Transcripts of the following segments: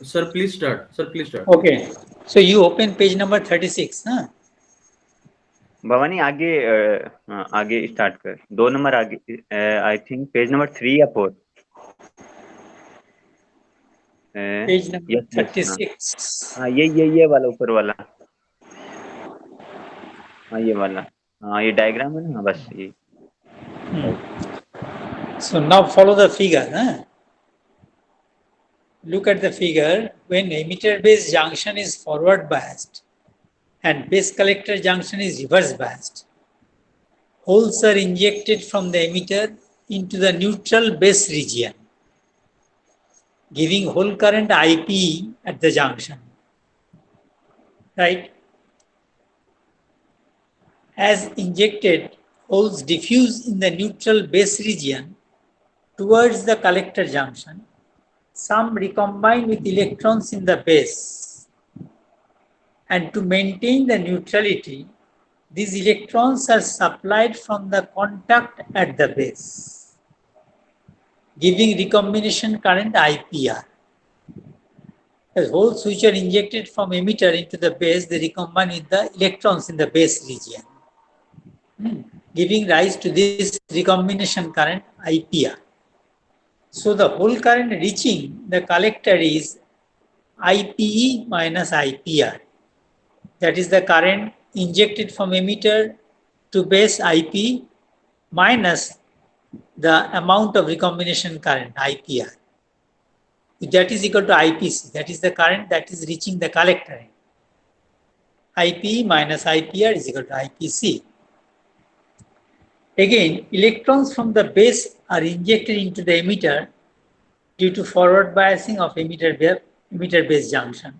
Sir, please start. Sir, please start. Okay. So you open page number 36, huh? Bhavani आगे आगे start कर 2 number आगे I think page number 3 या 4 Page number yes yes हाँ 36. हाँ ये वाला ऊपर वाला हाँ ये वाला हाँ ये डायग्राम है ना हाँ, बस ये So now follow the figure. Huh? Look at the figure. When emitter base junction is forward biased and base collector junction is reverse biased, holes are injected from the emitter into the neutral base region, giving hole current IP at the junction. Right? As injected, holes diffuse in the neutral base region towards the collector junction. Some recombine with electrons in the base. And to maintain the neutrality, these electrons are supplied from the contact at the base, giving recombination current IPR. As holes which are injected from emitter into the base, they recombine with the electrons in the base region, giving rise to this recombination current IPR. So the hole current reaching the collector is IPE minus IPR. That is the current injected from emitter to base IP minus the amount of recombination current IPR. That is equal to IPC. That is the current that is reaching the collector. IPE minus IPR is equal to IPC. Again, electrons from the base are injected into the emitter due to forward biasing of emitter base junction.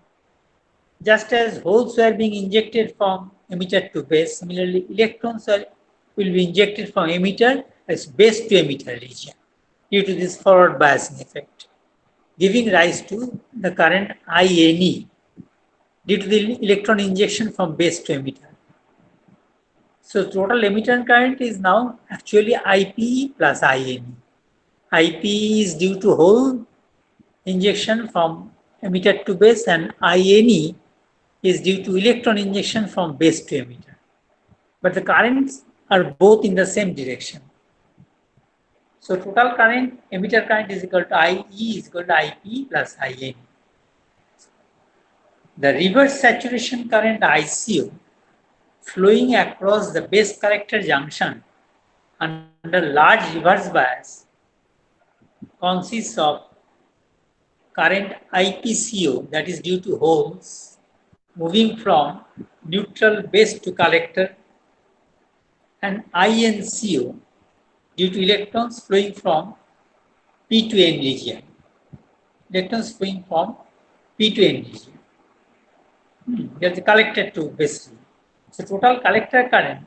Just as holes were being injected from emitter to base, similarly electrons will be injected from emitter as base to emitter region due to this forward biasing effect, giving rise to the current INE due to the electron injection from base to emitter. So total emitter current is now actually IPE plus INE. IPE is due to hole injection from emitter to base and INE is due to electron injection from base to emitter. But the currents are both in the same direction. So total current, emitter current is equal to IE is equal to IP plus IN. The reverse saturation current ICO flowing across the base collector junction under large reverse bias consists of current IPCO, that is due to holes moving from neutral base to collector, and INCO due to electrons flowing from P to N region. Electrons flowing from P to N region. That's collected to base. So total collector current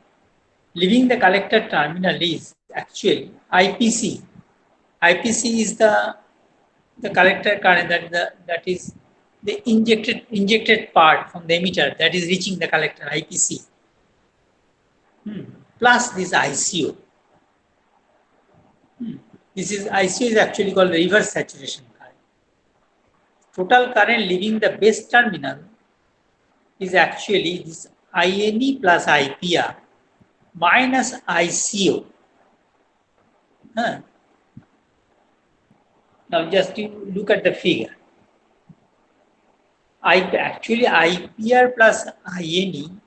leaving the collector terminal is actually IPC. IPC is the collector current that is the injected part from the emitter that is reaching the collector IPC. Plus this ICO. This is ICO is actually called reverse saturation current. Total current leaving the base terminal is actually this INE plus IPR minus ICO. Now just you look at the figure. Actually IPR plus INE,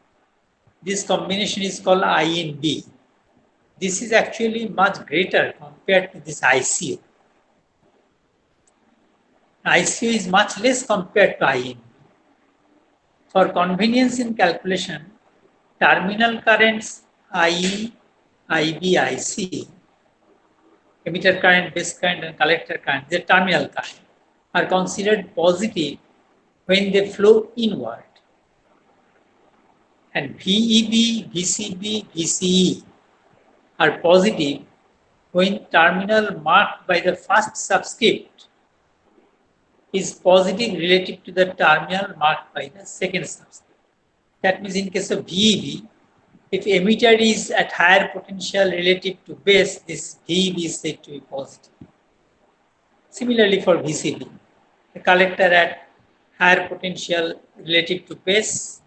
this combination is called INB. This is actually much greater compared to this ICO. ICO is much less compared to INB. For convenience in calculation, terminal currents IE, IB, IC, emitter current, base current, and collector current, the terminal current, are considered positive when they flow inward. And VEB, VCB, VCE are positive when terminal marked by the first subscript is positive relative to the terminal marked by the second subscript. That means in case of VEB, if emitter is at higher potential relative to base, this VEB is said to be positive. Similarly for VCB, the collector at higher potential relative to base,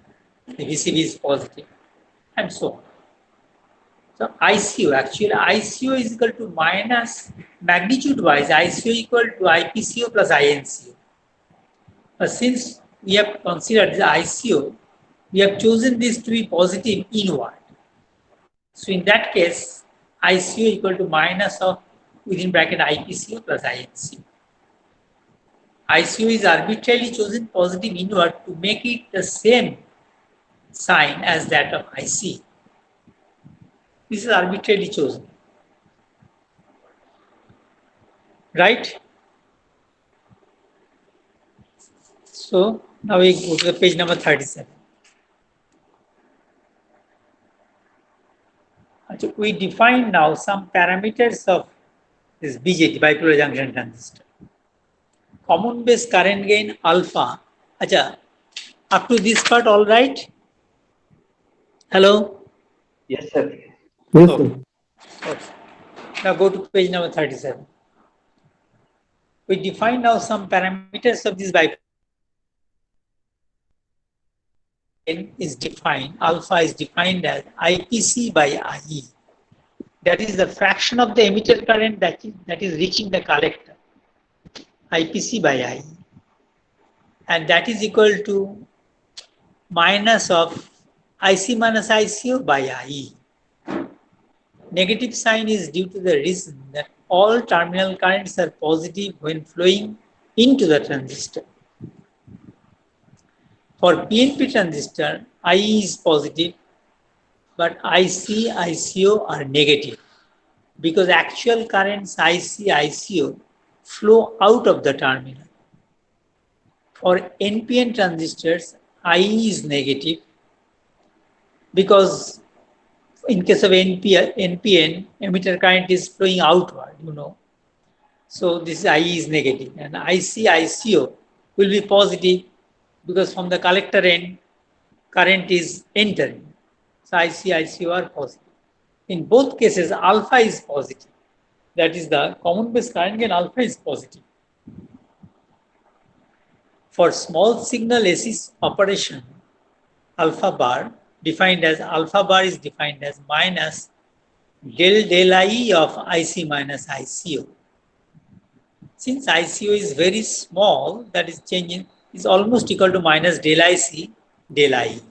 the VCB is positive, and so on. So ICO, actually ICO is equal to minus, magnitude-wise, ICO equal to IPCO plus INCO. But since we have considered the ICO, we have chosen this to be positive inward. So in that case, ICO equal to minus of within bracket IPCO plus INCO. ICO is arbitrarily chosen positive inward to make it the same sign as that of IC. This is arbitrarily chosen. Right? So now we go to the page number 37. We define now some parameters of this BJT, bipolar junction transistor. Common base current gain alpha. Acha, up to this part, all right? Hello? Yes, sir. Yes, Okay. sir. Okay. Now go to page number 37. We define now some parameters of this bipolar. Is defined, alpha is defined as IPC by IE. That is the fraction of the emitter current that is reaching the collector. IPC by IE. And that is equal to minus of IC minus ICO by IE. Negative sign is due to the reason that all terminal currents are positive when flowing into the transistor. For PNP transistor, IE is positive, but IC, ICO are negative because actual currents IC, ICO flow out of the terminal. For NPN transistors, IE is negative because in case of NPN, emitter current is flowing outward, So this IE is negative, and IC, ICO will be positive because from the collector end, current is entering. So IC, ICO are positive. In both cases, alpha is positive. That is the common base current gain alpha is positive. For small signal AC operation, alpha bar defined as alpha bar is defined as minus del IE of IC minus ICO. Since ICO is very small, that is changing is almost equal to minus del IC del IE.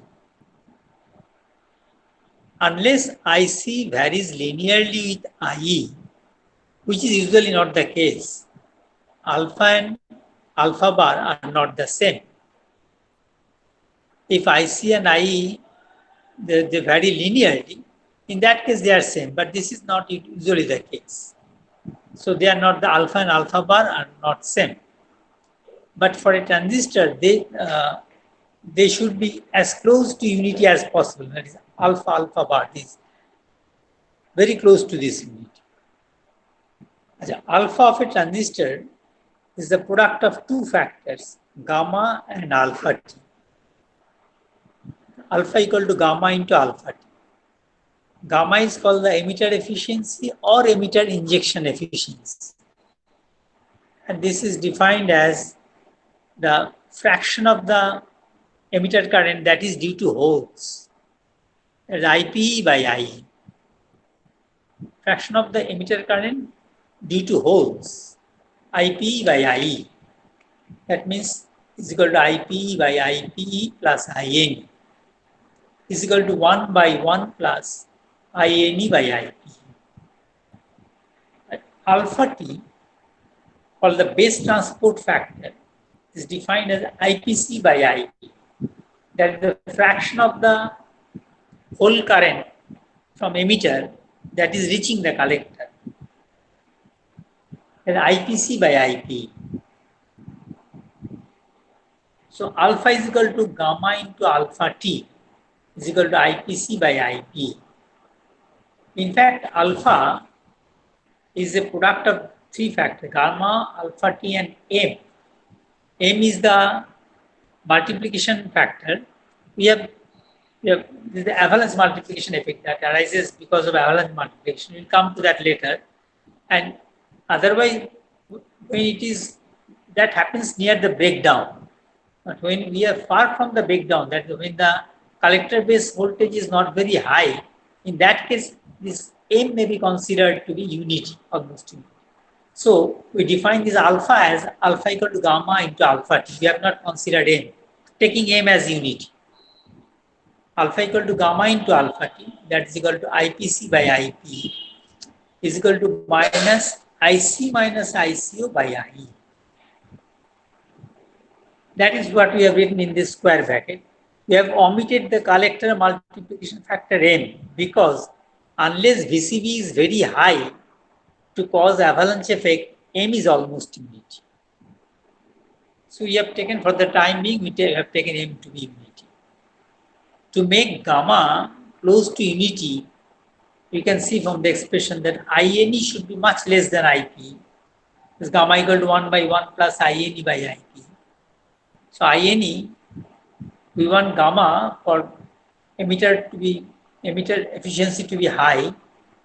Unless IC varies linearly with IE, which is usually not the case, alpha and alpha bar are not the same. If IC and IE they vary linearly, in that case they are same, but this is not usually the case. So they are not, the alpha and alpha bar are not same. But for a transistor, they should be as close to unity as possible. That is alpha alpha bar is very close to this unity. Alpha of a transistor is the product of two factors, gamma and alpha T. Alpha equal to gamma into alpha T. Gamma is called the emitter efficiency or emitter injection efficiency. And this is defined as the fraction of the emitter current that is due to holes. As IPE by IE. Fraction of the emitter current due to holes. IPE by IE. That means is equal to IPE by IPE plus INE. Is equal to 1 by 1 plus INE by IPE. Alpha T, called the base transport factor, is defined as IPC by IP. That is the fraction of the whole current from emitter that is reaching the collector. And IPC by IP. So alpha is equal to gamma into alpha T is equal to IPC by IP. In fact, alpha is a product of three factors, gamma, alpha T and M. M is the multiplication factor. We have the avalanche multiplication effect that arises because of avalanche multiplication. We'll come to that later. And otherwise, when it is, that happens near the breakdown. But when we are far from the breakdown, that is when the collector base voltage is not very high, in that case, this M may be considered to be unity, almost unity. So we define this alpha as alpha equal to gamma into alpha t. We have not considered M, taking M as unity. Alpha equal to gamma into alpha t, that is equal to IPC by IP, is equal to minus IC minus ICO by IE. That is what we have written in this square bracket. We have omitted the collector multiplication factor M because unless VCV is very high to cause avalanche effect, M is almost unity. So we have taken, for the time being, we have taken M to be unity. To make gamma close to unity, we can see from the expression that INE should be much less than IP. This gamma equal to 1 by 1 plus INE by IP. So INE, we want gamma for emitter efficiency to be high,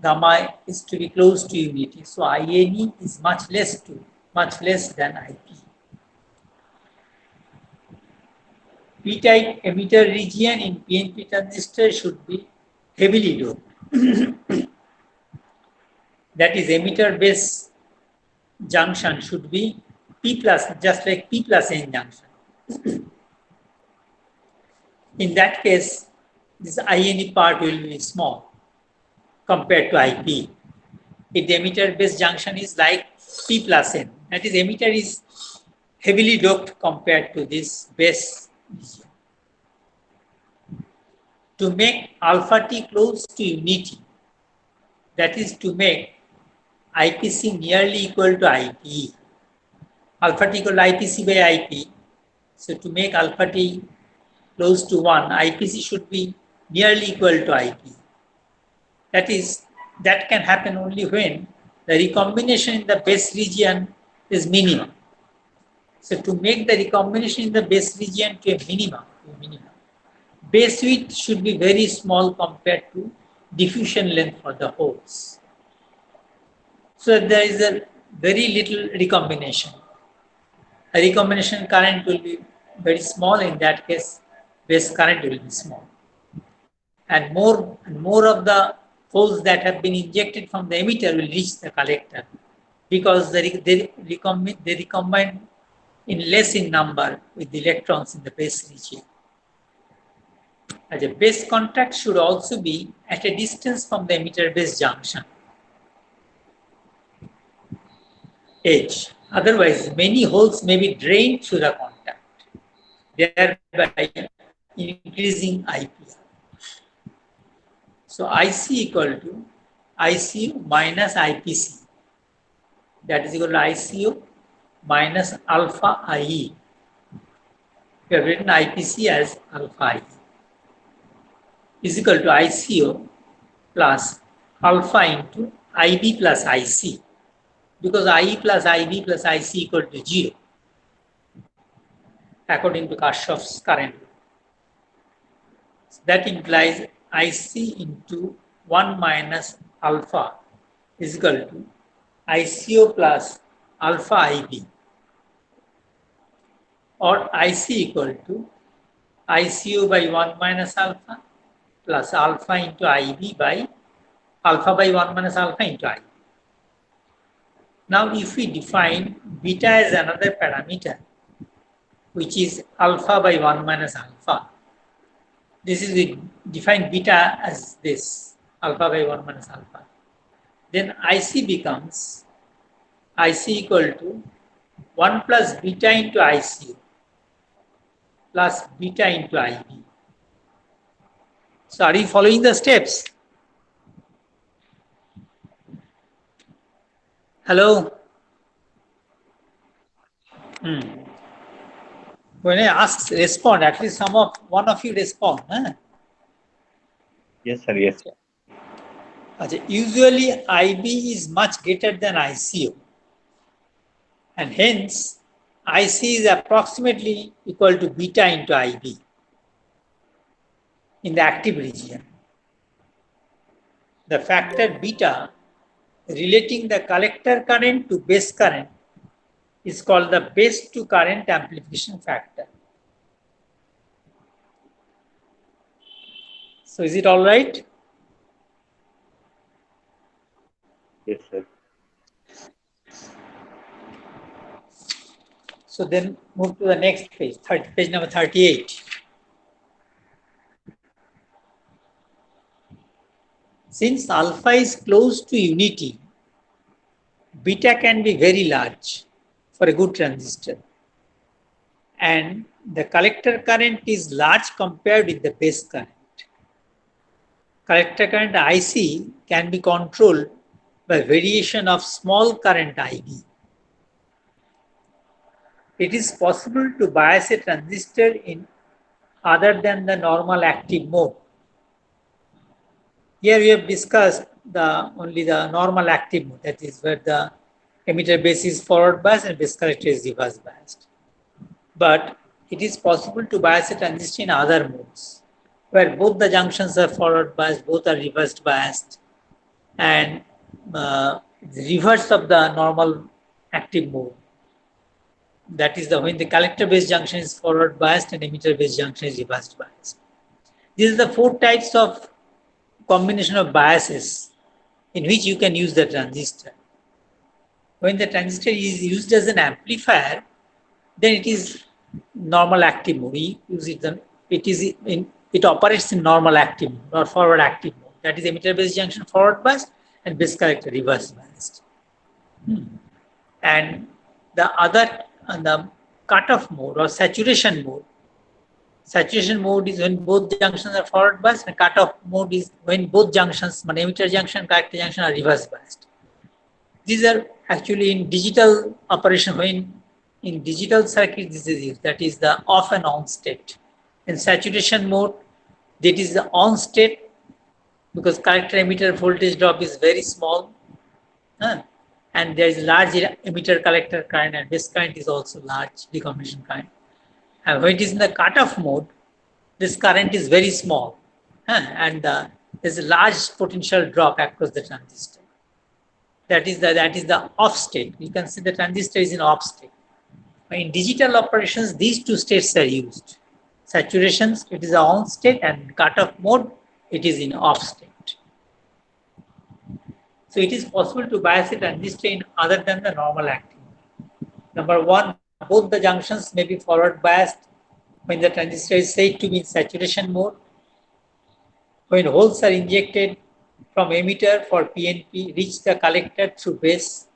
gamma is to be close to unity. So INE is much less than IP. P-type emitter region in PNP transistor should be heavily doped. That is, emitter base junction should be P plus, just like P plus N junction. In that case, this INE part will be small compared to IP. If the emitter base junction is like P plus N, that is, emitter is heavily doped compared to this base region. To make alpha T close to unity, that is to make IPC nearly equal to IP. Alpha T equal to IPC by IP. So to make alpha T close to 1, IPC should be nearly equal to IP. That is, that can happen only when the recombination in the base region is minimum. So to make the recombination in the base region to a minimum, base width should be very small compared to diffusion length for the holes. So there is a very little recombination. A recombination current will be very small. In that case, base current will be small. And more of the holes that have been injected from the emitter will reach the collector because they recombine in less in number with the electrons in the base region. The base contact should also be at a distance from the emitter base junction edge. Otherwise, many holes may be drained through the contact, thereby increasing IPR. So IC equal to ICO minus IPC. That is equal to ICO minus alpha IE. We have written IPC as alpha IE is equal to ICO plus alpha into IB plus IC, because IE plus IB plus IC equal to 0 according to Kirchhoff's current. So that implies IC into 1 minus alpha is equal to ICO plus alpha IB, or IC equal to ICO by 1 minus alpha plus alpha into IB by alpha by 1 minus alpha into IB. Now, if we define beta as another parameter, which is alpha by 1 minus alpha, this is we define beta as this, alpha by 1 minus alpha. Then IC becomes IC equal to 1 plus beta into ICO plus beta into IB. So are you following the steps? Hello? When I ask, respond. At least one of you respond. Huh? Yes, sir. Yes. Usually IB is much greater than ICO. And hence, IC is approximately equal to beta into IB in the active region. The factor beta relating the collector current to base current is called the base to current amplification factor. So is it all right? Yes, sir. So then move to the next page, page number 38. Since alpha is close to unity, beta can be very large for a good transistor. And the collector current is large compared with the base current. Collector current IC can be controlled by variation of small current IB. It is possible to bias a transistor in other than the normal active mode. Here we have discussed only the normal active mode, that is where the emitter base is forward biased and base collector is reverse biased. But it is possible to bias a transistor in other modes, where both the junctions are forward biased, both are reversed biased, and the reverse of the normal active mode. That is when the collector base junction is forward biased and emitter base junction is reversed biased. These are the 4 types of combination of biases in which you can use the transistor. When the transistor is used as an amplifier, then it is normal active mode. We use it operates in normal active mode or forward active mode. That is emitter base junction forward biased and base collector reverse biased. And the other, the cutoff mode or saturation mode. Saturation mode is when both junctions are forward biased, and cutoff mode is when both junctions, emitter junction and collector junction, are reverse biased. These are actually in digital operation. When in digital circuit this is used, that is the off and on state. In saturation mode, that is the on state, because collector emitter voltage drop is very small, and there is large emitter collector current, and base current is also large recombination current. And when it is in the cutoff mode, this current is very small, and there is a large potential drop across the transistor. That is the off state. You can see the transistor is in off state. In digital operations, these 2 states are used. Saturation, it is on state, and cutoff mode, it is in off state. So it is possible to bias a transistor in other than the normal active mode. Number 1, both the junctions may be forward biased when the transistor is said to be in saturation mode. When holes are injected from emitter for PNP reach the collector through base,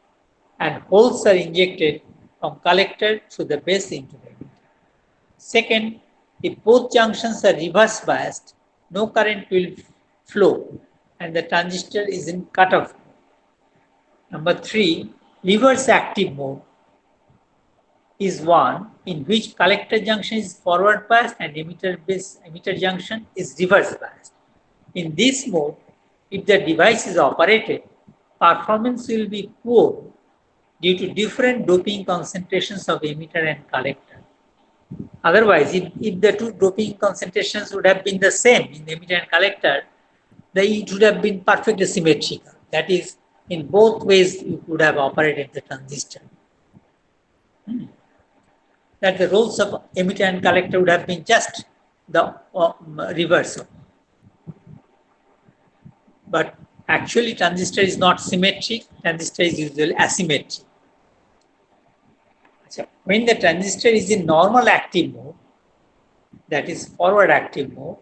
and holes are injected from collector through the base into the emitter. Second, if both junctions are reverse biased, no current will flow and the transistor is in cutoff mode. Number 3, reverse active mode is one in which collector junction is forward biased and emitter junction is reverse biased. In this mode, if the device is operated, performance will be poor due to different doping concentrations of emitter and collector. Otherwise, if the 2 doping concentrations would have been the same in the emitter and collector, it would have been perfectly symmetrical. That is, in both ways you could have operated the transistor. That the roles of emitter and collector would have been just the reverse. But actually transistor is not symmetric, transistor is usually asymmetric. So when the transistor is in normal active mode, that is forward active mode,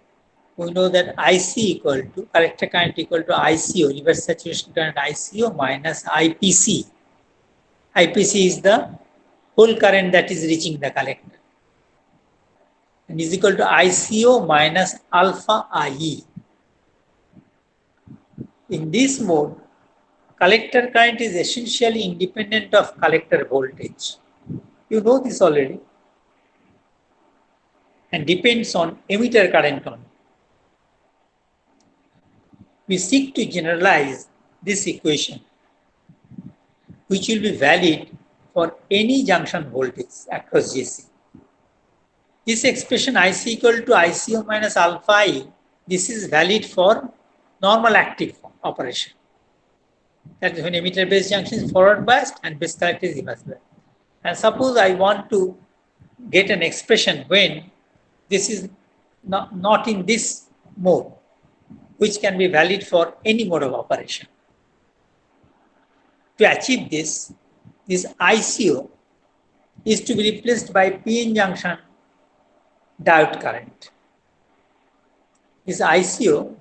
we know that IC equal to collector current equal to ICO, reverse saturation current ICO minus IPC. IPC is the whole current that is reaching the collector, and is equal to ICO minus alpha IE. In this mode, collector current is essentially independent of collector voltage. You know this already, and depends on emitter current only. We seek to generalize this equation, which will be valid for any junction voltage across JC. This expression IC equal to ICO minus alpha I, this is valid for normal active operation. That is when emitter base junction is forward biased and base collector is reverse biased. And suppose I want to get an expression when this is not in this mode, which can be valid for any mode of operation. To achieve this ICO is to be replaced by PN junction diode current. This ICO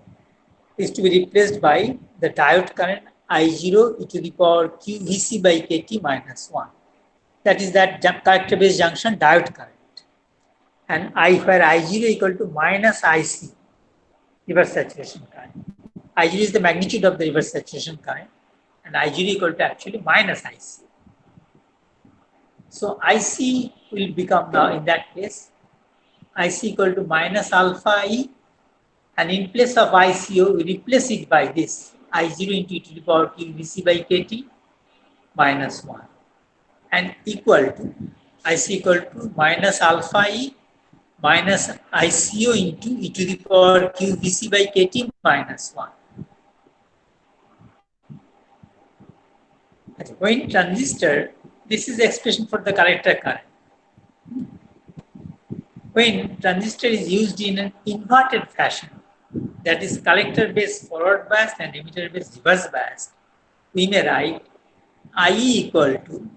is to be replaced by the diode current I0 e to the power q Vc by Kt minus 1. That is that character based junction diode current. And where I0 equal to minus IC, reverse saturation current. I0 is the magnitude of the reverse saturation current, and I0 equal to actually minus IC. So IC will become now in that case, IC equal to minus alpha E, and in place of ICO, we replace it by this I0 into e to the power q Vc by Kt minus 1, and equal to IC equal to minus alpha E minus ICO into e to the power q Vc by Kt minus 1. When transistor, this is the expression for the collector current. When transistor is used in an inverted fashion, that is collector base forward biased and emitter base reverse biased, we may write IE equal to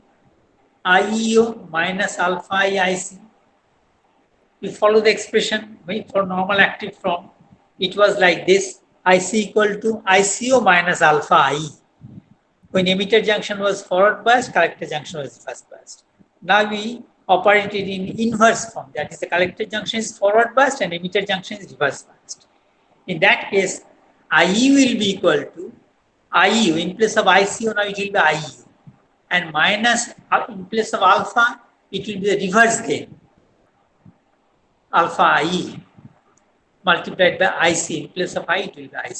IEO minus alpha I IC. We follow the expression for normal active form. It was like this: IC equal to ICO minus alpha IE. When emitter junction was forward biased, collector junction was reverse biased. Now we operated in inverse form. That is, the collector junction is forward biased and emitter junction is reverse biased. In that case, IE will be equal to IU. In place of ICO, now it will be IU. And minus, in place of alpha, it will be the reverse gain. Alpha IE multiplied by IC. In place of I, it will be IC.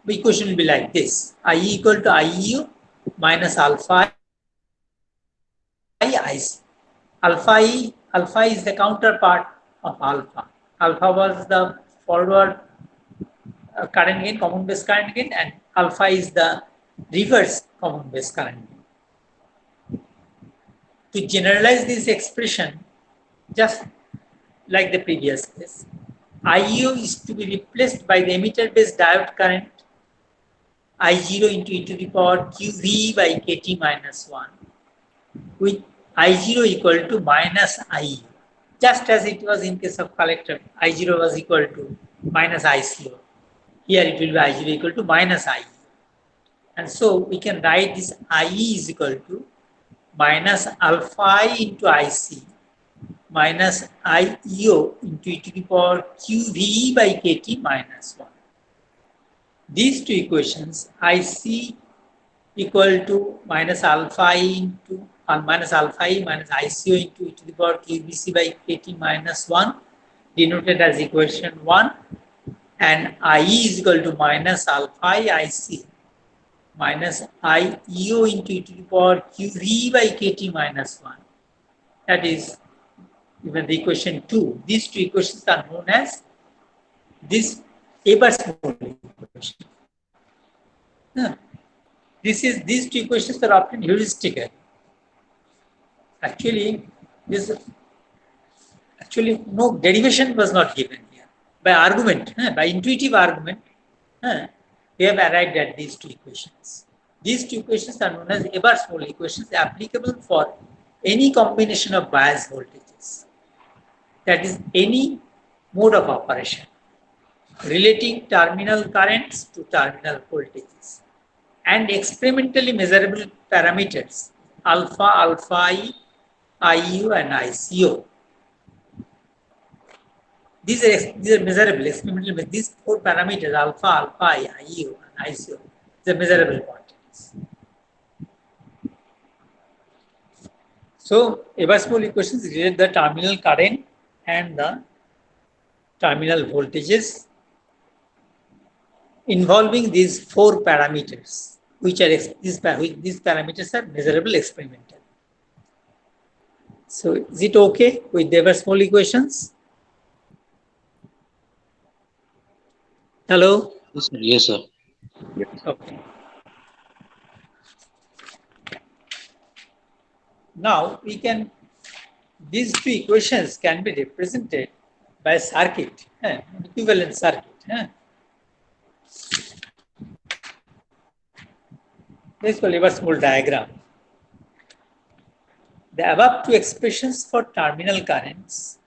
The equation will be like this: IE equal to IU minus alpha I IC. Alpha is the counterpart of alpha. Alpha was the forward current gain, common base current gain, and alpha is the reverse common base current gain. To generalize this expression, just like the previous case, IU is to be replaced by the emitter based diode current I0 into e to the power QV by Kt minus 1, with I0 equal to minus IE. Just as it was in case of collector, I0 was equal to minus ICO. Here it will be I0 equal to minus IE. And so we can write this IE is equal to minus alpha I into IC minus IEO into e to the power QV by Kt minus 1. These two equations, IC equal to minus alpha I into minus alpha I minus ICO into e to the power QVC by Kt minus 1, denoted as equation 1, and IE is equal to minus alpha I IC minus IEO into e to the power QV by Kt minus 1. That is even the equation 2. These two equations are known as this Ebers-Moll equation. These two equations are often heuristic. Actually, no derivation was not given here. By argument, by intuitive argument, we have arrived at these two equations. These two equations are known as Ebers-Moll equations, applicable for any combination of bias voltages. That is, any mode of operation relating terminal currents to terminal voltages and experimentally measurable parameters alpha, alpha I, IU and ICO. These are measurable, experimental. These four parameters alpha, alpha I, IU and ICO, these are measurable quantities. So Ebers-Moll equations relate the terminal current and the terminal voltages involving these four parameters, which are these parameters are measurable experimentally. So is it okay with the Ebers-Moll equations? Hello? Yes, sir. Okay. Now these two equations can be represented by a circuit, an equivalent circuit. This is called reversible diagram. The above two expressions for terminal currents,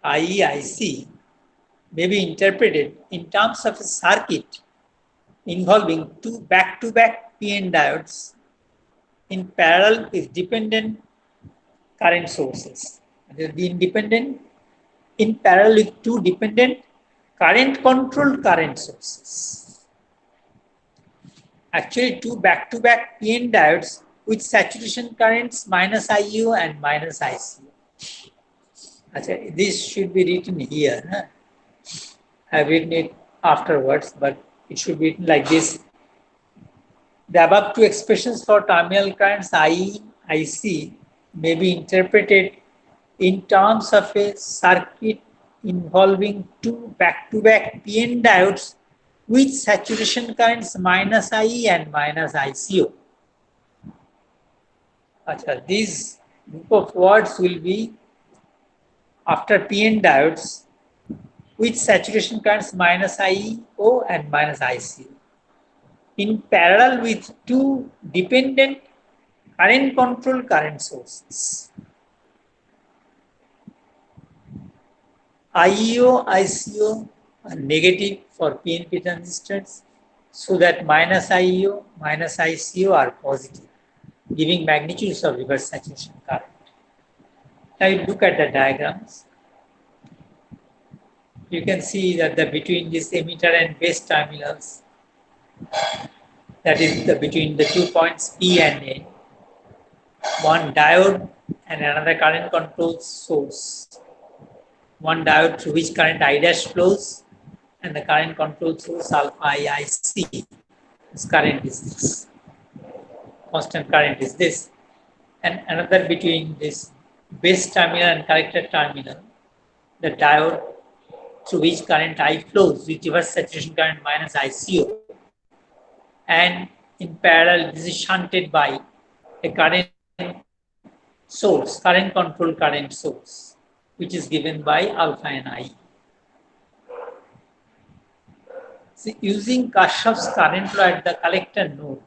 i.e. IC, may be interpreted in terms of a circuit involving two back-to-back PN diodes in parallel with dependent current sources. They will be independent in parallel with two dependent current-controlled current sources. Actually, two back-to-back PN diodes with saturation currents minus IU and minus ICU. This should be written here. Huh? I've written it afterwards, but it should be written like this. The above two expressions for terminal currents IE, IC may be interpreted in terms of a circuit involving two back-to-back PN diodes with saturation currents minus IE and minus ICO. This group of words will be after PN diodes with saturation currents minus IEO and minus ICO in parallel with two dependent current control current sources. IEO, ICO are negative for PNP transistors, so that minus IEO, minus ICO are positive, giving magnitudes of reverse saturation current. Now you look at the diagrams. You can see that between this emitter and base terminals, that is between the 2 points P and N, one diode and another current control source. One diode through which current I dash flows, and the current control source alpha IIC. This current is this. Constant current is this. And another between this base terminal and collector terminal, the diode through which current I flows with reverse saturation current minus ICO. And in parallel, this is shunted by a current source, current control current source, which is given by alpha and I. See, using Kirchhoff's current law at the collector node,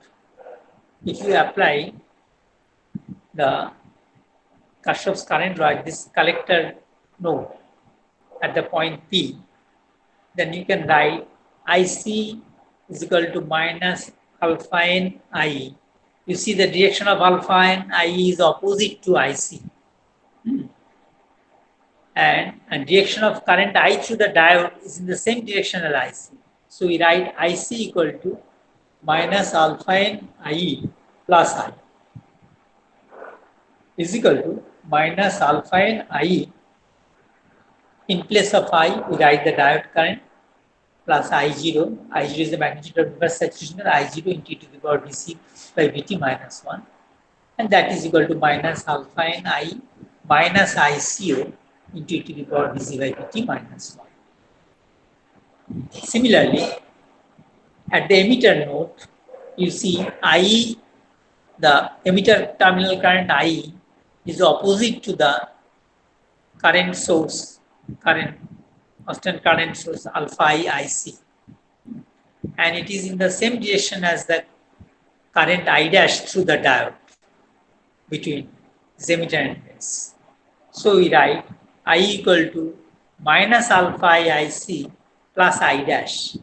if you apply the Kirchhoff's current law at this collector node at the point P, then you can write IC is equal to minus alpha n I. You see the direction of alpha n I is opposite to IC. And direction of current I through the diode is in the same direction as IC. So we write IC equal to minus alpha n I plus I is equal to minus alpha n I. In place of I, we write the diode current plus I0. I0 is the magnitude of reverse saturation, I0 into e to the power dc by dt minus 1. And that is equal to minus alpha n I minus ICO into e to the power dc by dt minus 1. Similarly, at the emitter node, you see I, the emitter terminal current I is opposite to the current source, constant current source alpha IC. And it is in the same direction as the current I dash through the diode between this emitter and base. So we write I equal to minus alpha IC plus I dash.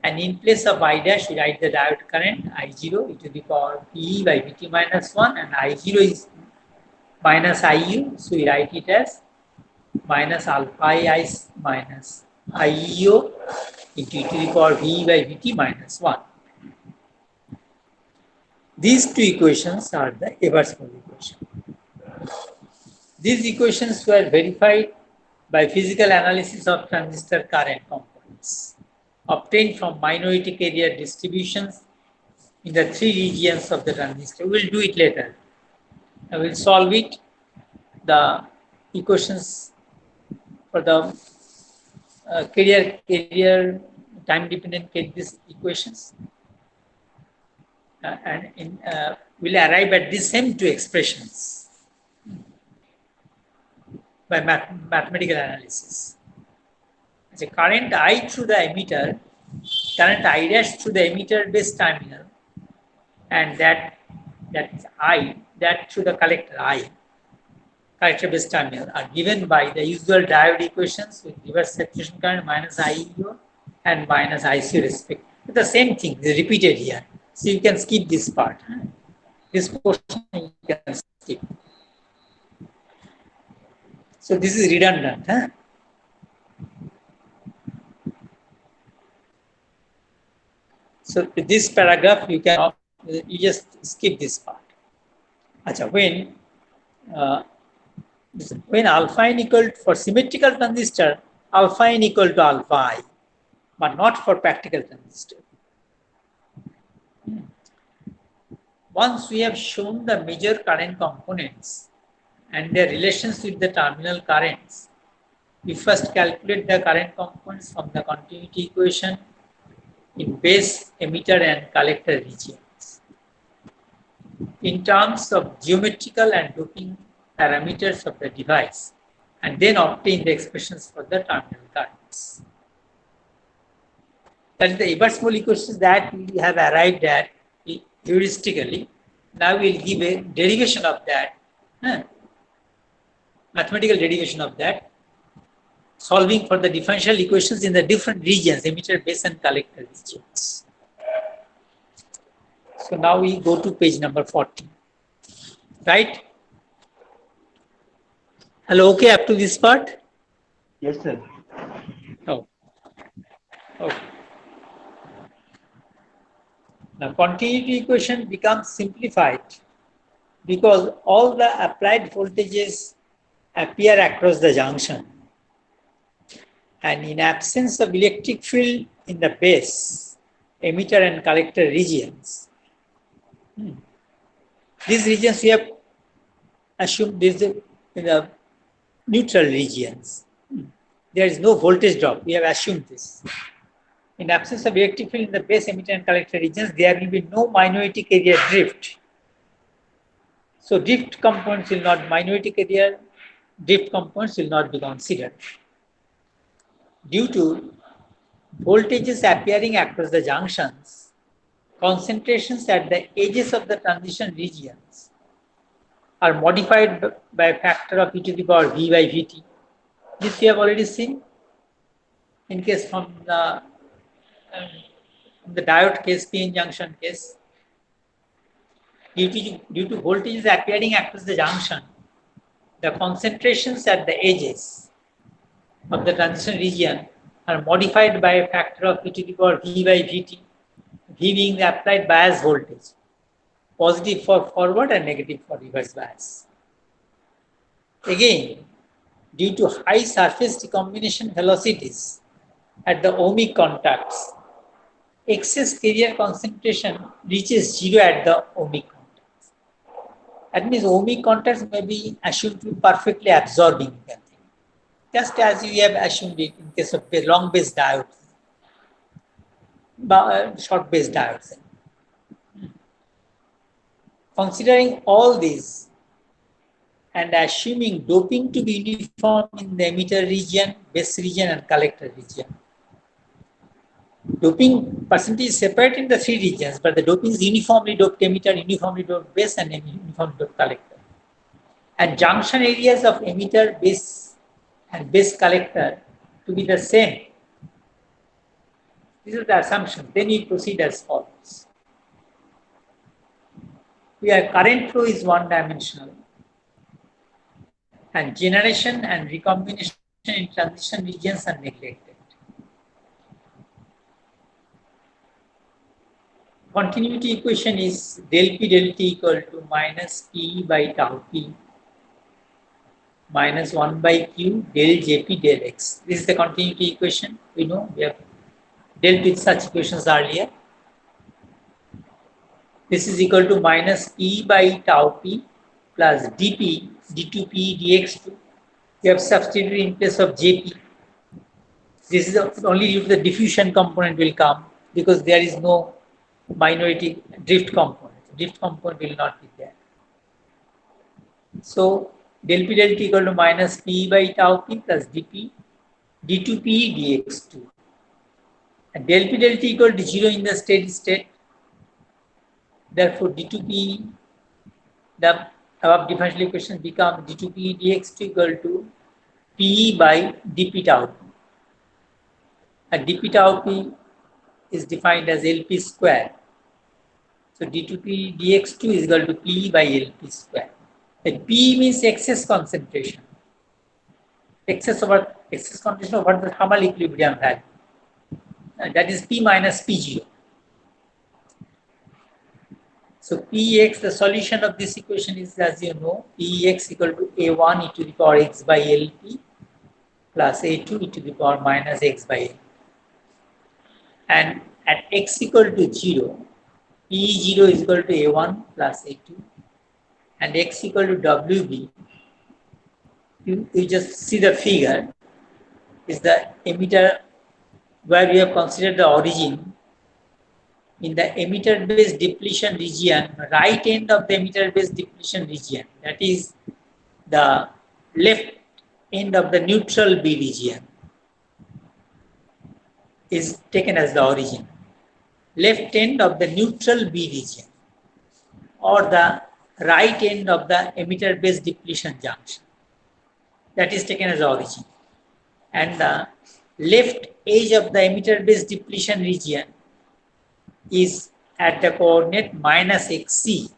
And in place of I dash, we write the diode current I0 e to the power PE by dt minus 1, and I0 is minus IU. So we write it as minus alpha I minus IEO into e to the power VE by VT minus 1. These two equations are the Eversmold equation. These equations were verified by physical analysis of transistor current components obtained from minority carrier distributions in the three regions of the transistor. We will do it later. I will solve it. The equations for the carrier time dependent these equations will arrive at these same two expressions by mathematical analysis. The current I through the emitter current I dash through the emitter base terminal, and that's I, that through the collector collector base terminal, are given by the usual diode equations with reverse saturation current minus IEO and minus IC respect. The same thing is repeated here. So you can skip this part. This portion you can skip. So this is redundant. So this paragraph you just skip this part. When alpha n equal for symmetrical transistor, alpha n equal to alpha I, but not for practical transistor. Once we have shown the major current components and their relations with the terminal currents, we first calculate the current components from the continuity equation in base, emitter and collector regions in terms of geometrical and doping parameters of the device, and then obtain the expressions for the terminal currents. That is the Ebert-Small equations that we have arrived at heuristically. Now we'll give a derivation of that, mathematical derivation of that, solving for the differential equations in the different regions, emitter, base and collector regions. So now we go to page number 40, right? Hello, okay up to this part? Yes, sir. Oh. Okay. Now continuity equation becomes simplified because all the applied voltages appear across the junction. And in absence of electric field in the base, emitter and collector regions, these regions we have assumed is in the neutral regions. There is no voltage drop. We have assumed this. In absence of electric field in the base, emitter and collector regions, there will be no minority carrier drift. So drift components will not, minority carrier drift components will not be considered. Due to voltages appearing across the junctions, concentrations at the edges of the transition regions are modified by a factor of e to the power v by vt. This we have already seen in case from the diode case, PN junction case. Due to voltages appearing across the junction, the concentrations at the edges of the transition region are modified by a factor of e to the power v by vt, v being the applied bias voltage, positive for forward and negative for reverse bias. Again, due to high surface recombination velocities at the ohmic contacts, excess carrier concentration reaches zero at the ohmic contacts. That means ohmic contacts may be assumed to be perfectly absorbing, just as we have assumed it in case of long base diodes, short base diodes. Considering all these and assuming doping to be uniform in the emitter region, base region and collector region. Doping percentage is separate in the three regions, but the doping is uniformly doped emitter, uniformly doped base and uniformly doped collector. And junction areas of emitter, base and base collector to be the same. These are the assumptions. Then we proceed as follows. Where current flow is one dimensional and generation and recombination in transition regions are neglected. Continuity equation is del P del T equal to minus P by tau P minus 1 by Q del Jp del X. This is the continuity equation. We know we have dealt with such equations earlier. This is equal to minus P by tau P plus dP, d2P, dx2. We have substituted in place of Jp. This is only due to the diffusion component will come because there is no minority drift component. Drift component will not be there. So del P del T equal to minus P by tau P plus dP, d2P, dx2. and del P del T equal to 0 in the steady state. Therefore, d2p, the above differential equation become d2p dx2 equal to P by dp tau. And dp tau p is defined as Lp square. So d2p dx2 is equal to P by Lp square. The P means excess concentration. Excess concentration over the thermal equilibrium value. And that is P minus P0. So Px, the solution of this equation is, as you know, Px equal to A1 e to the power x by Lp plus A2 e to the power minus x by L. And at x equal to 0, P0 is equal to A1 plus A2, and x equal to Wb. You just see the figure, is the emitter where we have considered the origin. In the emitter-based depletion region, right end of the emitter-based depletion region, that is the left end of the neutral B region, is taken as the origin. Left end of the neutral B region, or the right end of the emitter-based depletion junction, that is taken as the origin. And the left edge of the emitter-based depletion region is at the coordinate minus xc,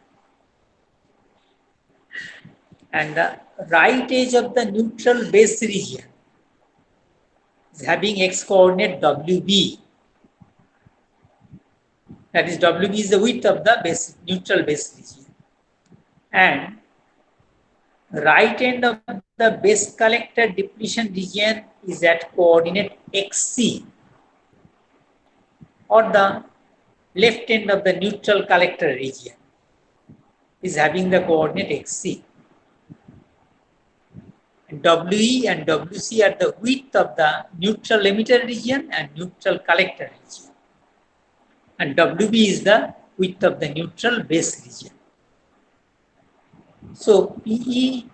and the right edge of the neutral base region is having x coordinate wb. That is, wb is the width of the base, neutral base region, and right end of the base collector depletion region is at coordinate xc, or the left end of the neutral collector region is having the coordinate xc. And WE and WC are the width of the neutral emitter region and neutral collector region. And WB is the width of the neutral base region. So PE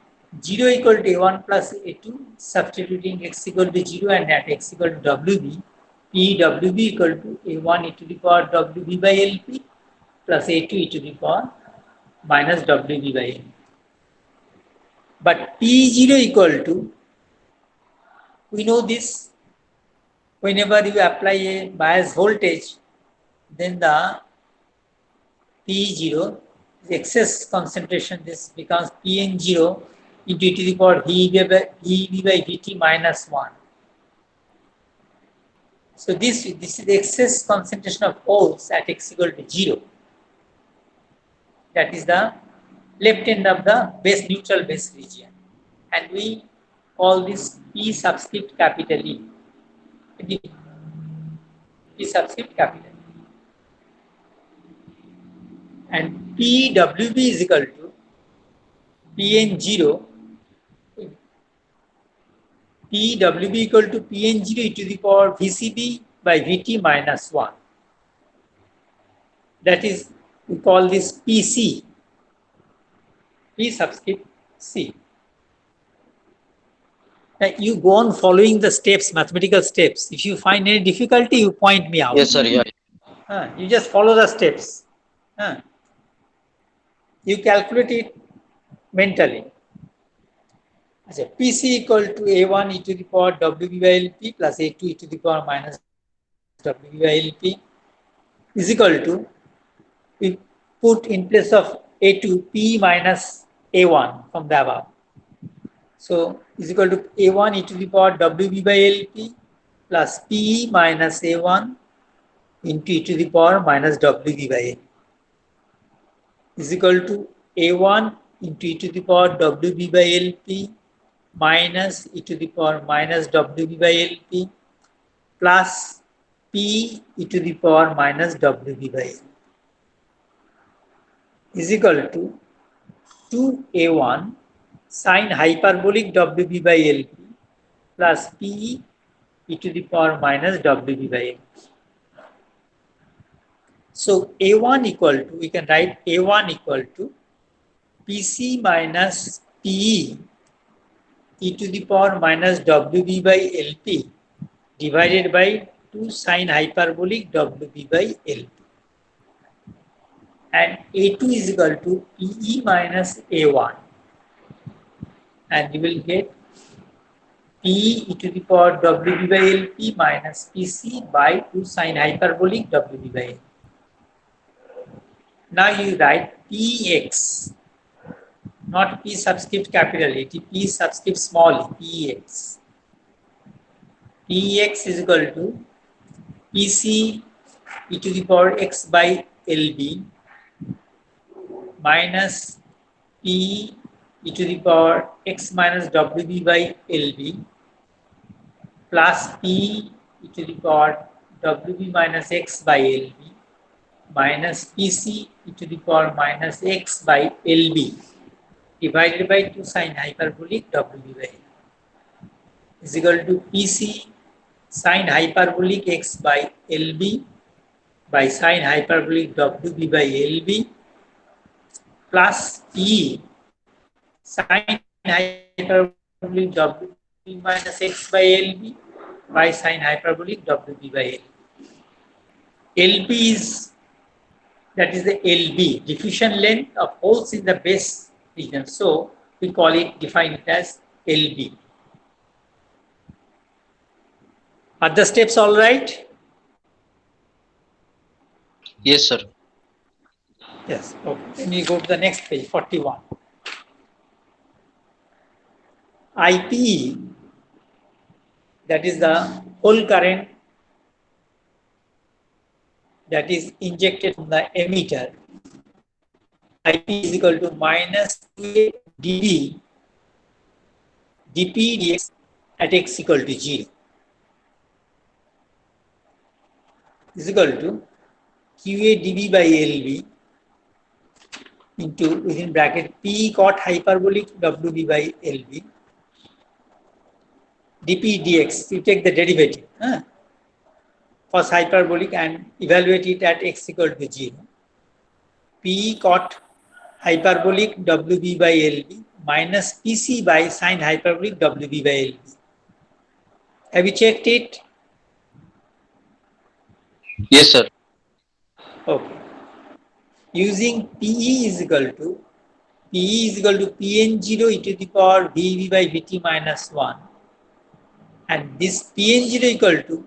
0 equal to A1 plus A2, substituting x equal to 0 and at x equal to WB, PWB equal to A1 e to the power WB by LP plus A2 e to the power minus WB by LP. But P0 equal to, we know this, whenever you apply a bias voltage, then the P0, the excess concentration, this becomes Pn0 into e to the power VEB by Vt minus 1. So this is the excess concentration of holes at x equal to 0. That is the left end of the base neutral base region. And we call this P subscript capital E. P subscript capital E. And PWB is equal to Pn0. PWB equal to Pn0 e to the power VCB by Vt minus 1. That is, we call this PC, P subscript C. Now you go on following the steps, mathematical steps. If you find any difficulty, you point me out. Yes, sir. Yeah. You just follow the steps. You calculate it mentally. PC equal to A1 e to the power WB by LP plus A2 e to the power minus WB by LP is equal to, we put in place of A2 P minus A1 from the above. So is equal to A1 e to the power WB by LP plus P minus A1 into e to the power minus WB by LP is equal to A1 into e to the power WB by LP minus e to the power minus WB by LP plus P e to the power minus WB by LP is equal to 2A1 sine hyperbolic WB by LP plus P e to the power minus WB by LP. So A1 equal to, we can write A1 equal to PC minus PE e to the power minus WB by LP divided by 2 sine hyperbolic WB by LB. And A2 is equal to PE minus A1. And you will get P e to the power WB by LP minus PC by 2 sine hyperbolic WB by L. Now you write Px, not P subscript capital A, P subscript small e, Px. Px is equal to PC e to the power x by LB minus P e to the power x minus WB by LB plus P e to the power WB minus x by LB minus PC e to the power minus x by LB divided by 2 sine hyperbolic WB by L is equal to PC sine hyperbolic x by LB by sine hyperbolic WB by LB plus P sine hyperbolic WB minus x by LB by sine hyperbolic WB by L. LB is, that is the LB, diffusion length of holes in the base region. So we call it, define it as LB. Are the steps all right? Yes, sir. Yes. Okay. Then we go to the next page, 41. IPE, that is the whole current that is injected from the emitter. IP is equal to minus 2 dB dP dx at x equal to 0 is equal to QA dB by LB into, within bracket, P cot hyperbolic WB by LB dP dx. You take the derivative first hyperbolic and evaluate it at x equal to 0. P cot hyperbolic WB by LB minus PC by sine hyperbolic WB by LB. Have you checked it? Yes, sir. Okay. Using PE is equal to Pn0 e to the power VB by Vt minus 1. And this Pn0 equal to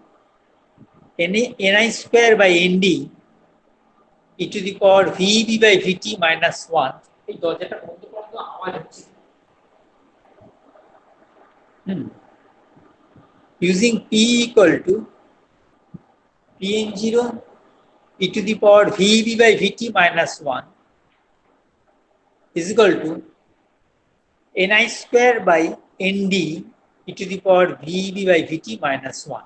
Ni square by Nd e to the power Vb by Vt minus 1. Using P equal to Pn0 e to the power Vb by Vt minus 1 is equal to Ni square by Nd e to the power Vb by Vt minus 1.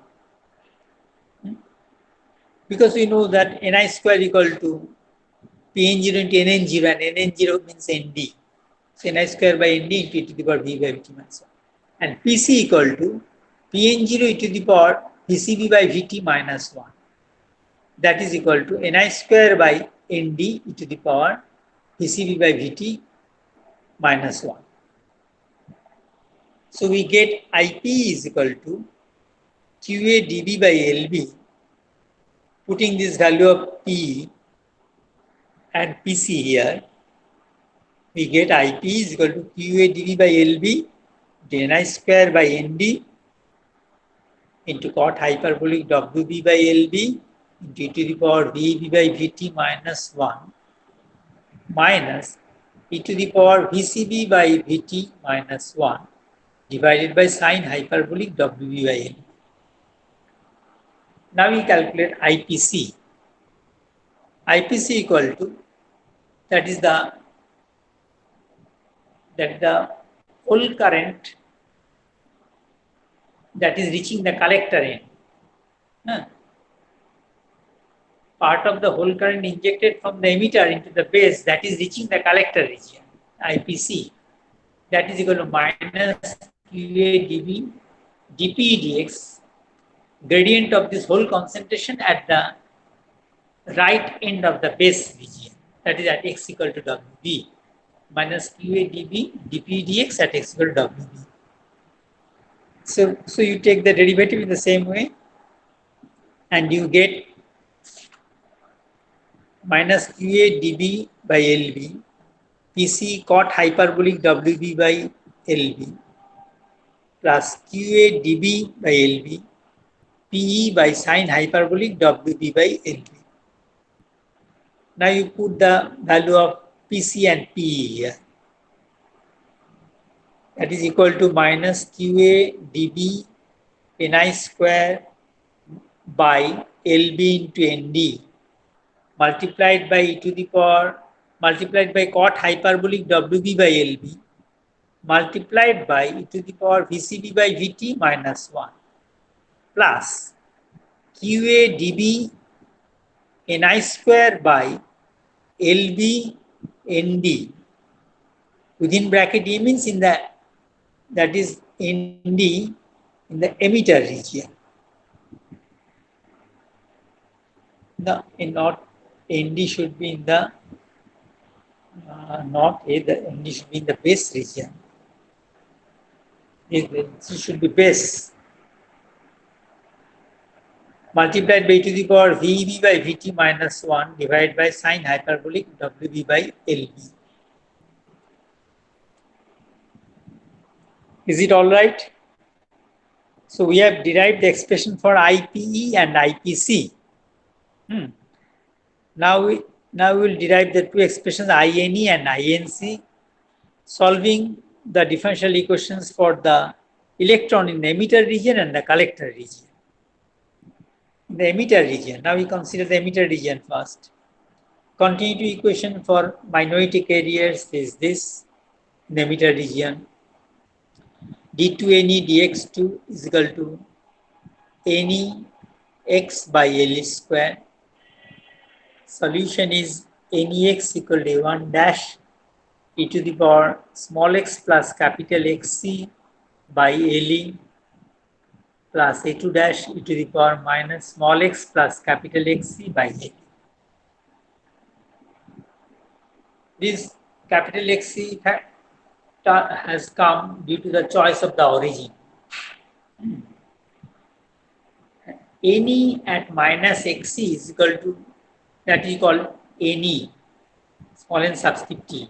Because we know that Ni square equal to Pn0 into Nn0 and Nn0 means Nd. So Ni square by Nd into e to the power Vb by Vt minus 1. And Pc equal to Pn0 e to the power Vcb by Vt minus 1. That is equal to Ni square by Nd e to the power Vcb by Vt minus 1. So we get Ip is equal to QA dB by LB, putting this value of P and PC here, we get Ip is equal to QA dB by LB Ni square by Nd into cot hyperbolic WB by LB into e to the power Vb by Vt minus 1 minus e to the power Vcb by Vt minus 1 divided by sine hyperbolic WB by L. Now we calculate IPC. IPC equal to, that is the whole current that is reaching the collector end. Part of the whole current injected from the emitter into the base that is reaching the collector region, IPC, that is equal to minus QA dB dP dx, gradient of this whole concentration at the right end of the base region, that is at x equal to WB, minus QA dB dP dx at x equal to WB. So you take the derivative in the same way. and you get minus QA dB by LB, PC cot hyperbolic WB by LB, plus QA dB by LB, PE by sine hyperbolic WB by LB. Now you put the value of PC and PE here. That is equal to minus QA dB Ni square by LB into ND multiplied by e to the power multiplied by cot hyperbolic WB by LB multiplied by e to the power VCB by VT minus 1 plus QA dB Ni square by LB ND within bracket E means in the that is ND in the emitter region. The not ND should be in the not A, the ND should be in the base region. It should be base multiplied by e to the power VEB by VT minus 1 divided by sine hyperbolic WB by LB. Is it all right? So we have derived the expression for IPE and IPC. Now we will derive the two expressions INE and INC, solving the differential equations for the electron in the emitter region and the collector region. In the emitter region, now we consider the emitter region first. Continuity equation for minority carriers is this in the emitter region. D2NE dx2 is equal to NE x by L square. Solution is NEX equal to A1 dash e to the power small x plus capital XC by LE plus A2 dash e to the power minus small x plus capital XC by LE. This capital XC has come due to the choice of the origin. NE at minus XC is equal to that is called NE, small n subscript t,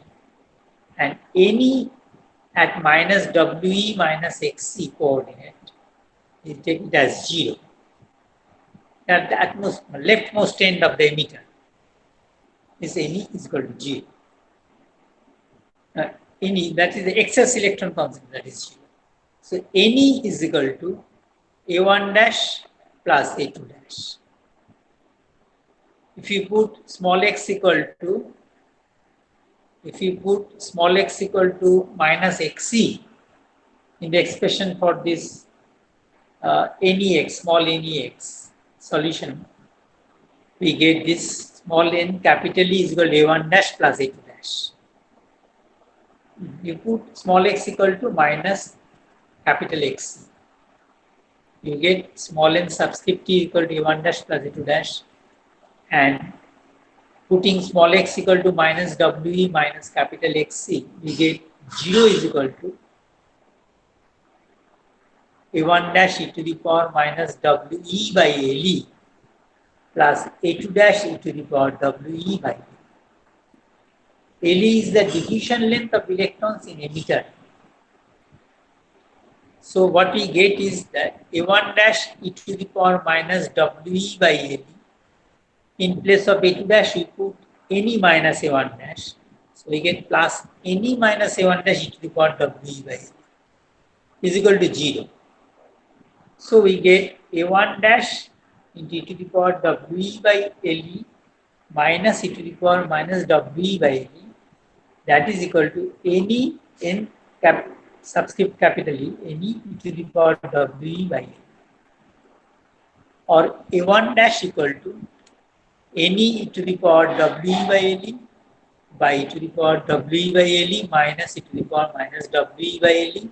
and NE at minus WE minus XC coordinate, you take it as 0. At the leftmost end of the emitter, this NE is equal to 0. NE, that is the excess electron constant, that is 0. So NE is equal to A1 dash plus A2 dash. If you put small x equal to minus XC in the expression for this NEX, small NEX solution, we get this small n capital E is equal to A1 dash plus A2 dash. You put small x equal to minus capital XC. You get small n subscript t equal to A1 dash plus A2 dash, and putting small x equal to minus WE minus capital XC, we get 0 is equal to A1 dash e to the power minus WE by LE plus A2 dash e to the power WE by LE. LE is the diffusion length of electrons in emitter. So what we get is that A1 dash e to the power minus WE by LE. In place of A2 dash, we put NE minus A1 dash. So we get plus NE minus A1 dash e to the power WE by LE is equal to 0. So we get A1 dash into e to the power WE by LE minus e to the power minus WE by LE. That is equal to NE n subscript capital E, NE e to the power WE by LE. Or A1 dash equal to NE e to the power WE by LE by e to the power WE by LE minus e to the power minus WE by LE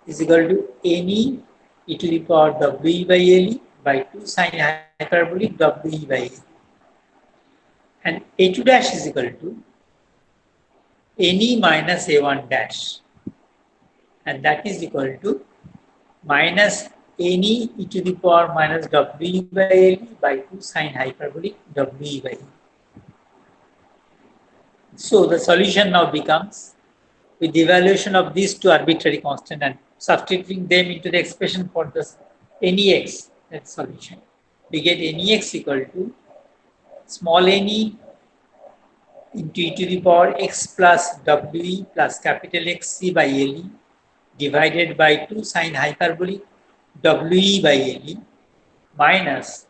is equal to NE e to the power WE by LE by 2 sine hyperbolic WE by LE. And A2 dash is equal to NE minus A1 dash, and that is equal to minus NE e to the power minus WE by LE by 2 sine hyperbolic WE by E. So the solution now becomes, with the evaluation of these two arbitrary constants and substituting them into the expression for the NEX, that solution, we get NEX equal to small ne into e to the power x plus WE plus capital XC by LE divided by 2 sine hyperbolic WE by LE minus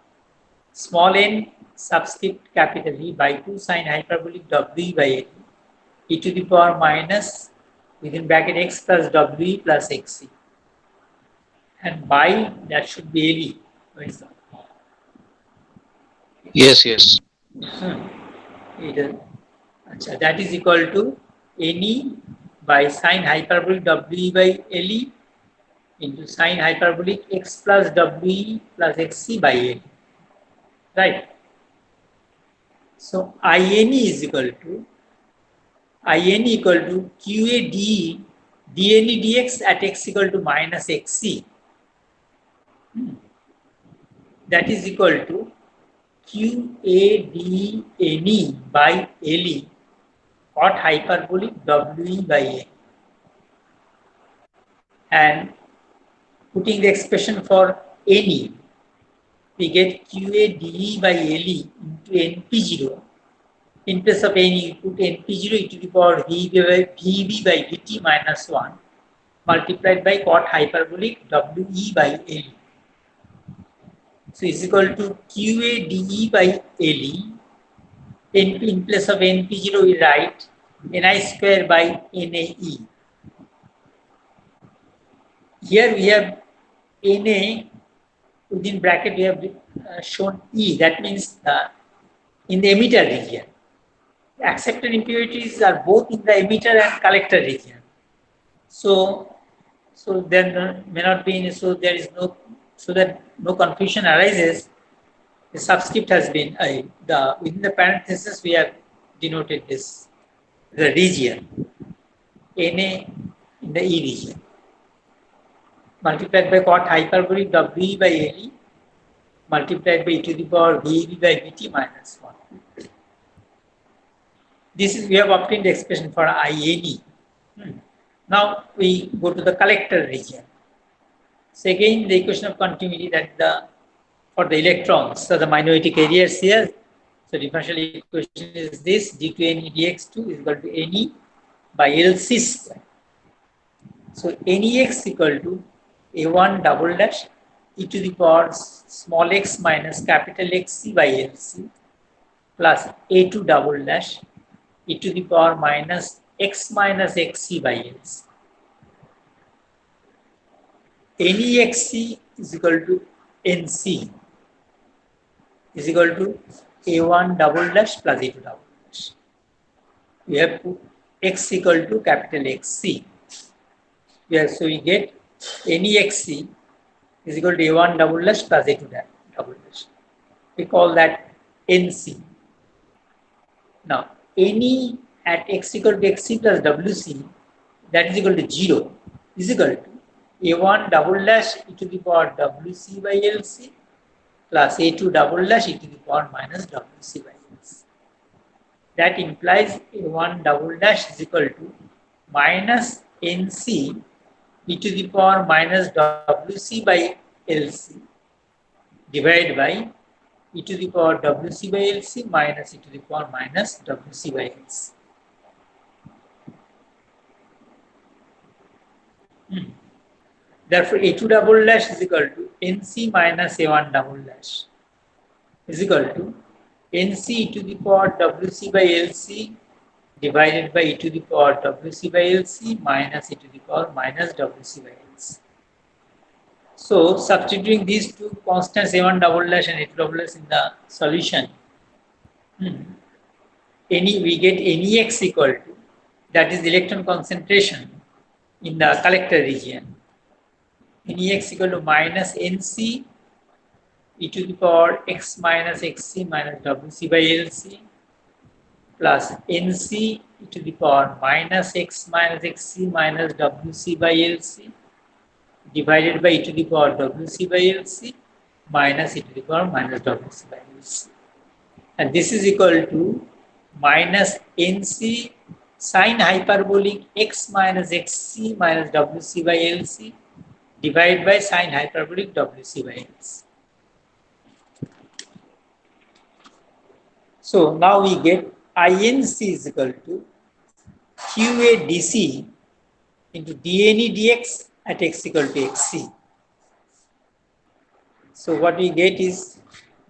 small n subscript capital E by 2 sine hyperbolic WE by LE e to the power minus within bracket x plus WE plus XC. And by that should be LE. Where is that? Yes, yes. That is equal to NE by sine hyperbolic WE by LE into sine hyperbolic x plus WE plus XC by LE. Right? So INE is equal to QA DE DNE dx at x equal to minus XC. That is equal to QADNE by LE cot hyperbolic WE by A. And putting the expression for NE, we get QADE by LE into NP0. In place of NE, we put NP0 e to the power VB by VT minus 1 multiplied by cot hyperbolic WE by LE. So is equal to QADE by LE. In place of NP0, we write Ni square by NAE. Here we have Na within bracket, we have shown E. That means in the emitter region. The accepted impurities are both in the emitter and collector region. So then may not be any, so there is no, so that no confusion arises. The subscript has been within the parenthesis we have denoted this, the region Na in the E region multiplied by cot hyperbolic WE by LE multiplied by e to the power VB by VT minus 1. This is, we have obtained the expression for INE. Now we go to the collector region. So again the equation of continuity that for the electrons, so the minority carriers here. So differential equation is this: d2Ne dx2 is equal to Ne by LC square. So NEX equal to A1 double dash e to the power small x minus capital XC by LC plus A2 double dash e to the power minus x minus XC by LC. NEXC is equal to NC is equal to A1 double dash plus A2 double dash. We have put x equal to capital XC. Here, so we get NEXC is equal to A1 double dash plus A2 double dash. We call that NC. Now, NE at x equal to XC plus WC, that is equal to 0, is equal to A1 double dash e to the power WC by LC plus A2 double dash e to the power minus WC by LC. That implies A1 double dash is equal to minus NC e to the power minus WC by LC divided by e to the power WC by LC minus e to the power minus WC by LC. Therefore, A2 double dash is equal to NC minus A1 double dash is equal to NC e to the power WC by LC divided by e to the power WC by LC minus e to the power minus WC by LC. So, substituting these two constants A1 double dash and A2 double dash in the solution, we get NEX equal to, that is the electron concentration in the collector region. NEX equal to minus NC e to the power x minus XC minus WC by LC plus NC e to the power minus x minus XC minus WC by LC divided by e to the power WC by LC minus e to the power minus WC by LC. And this is equal to minus NC sine hyperbolic x minus XC minus WC by LC divided by sine hyperbolic WC by LC. So now we get INC is equal to QA DC into dNE dx at x equal to XC. So what we get is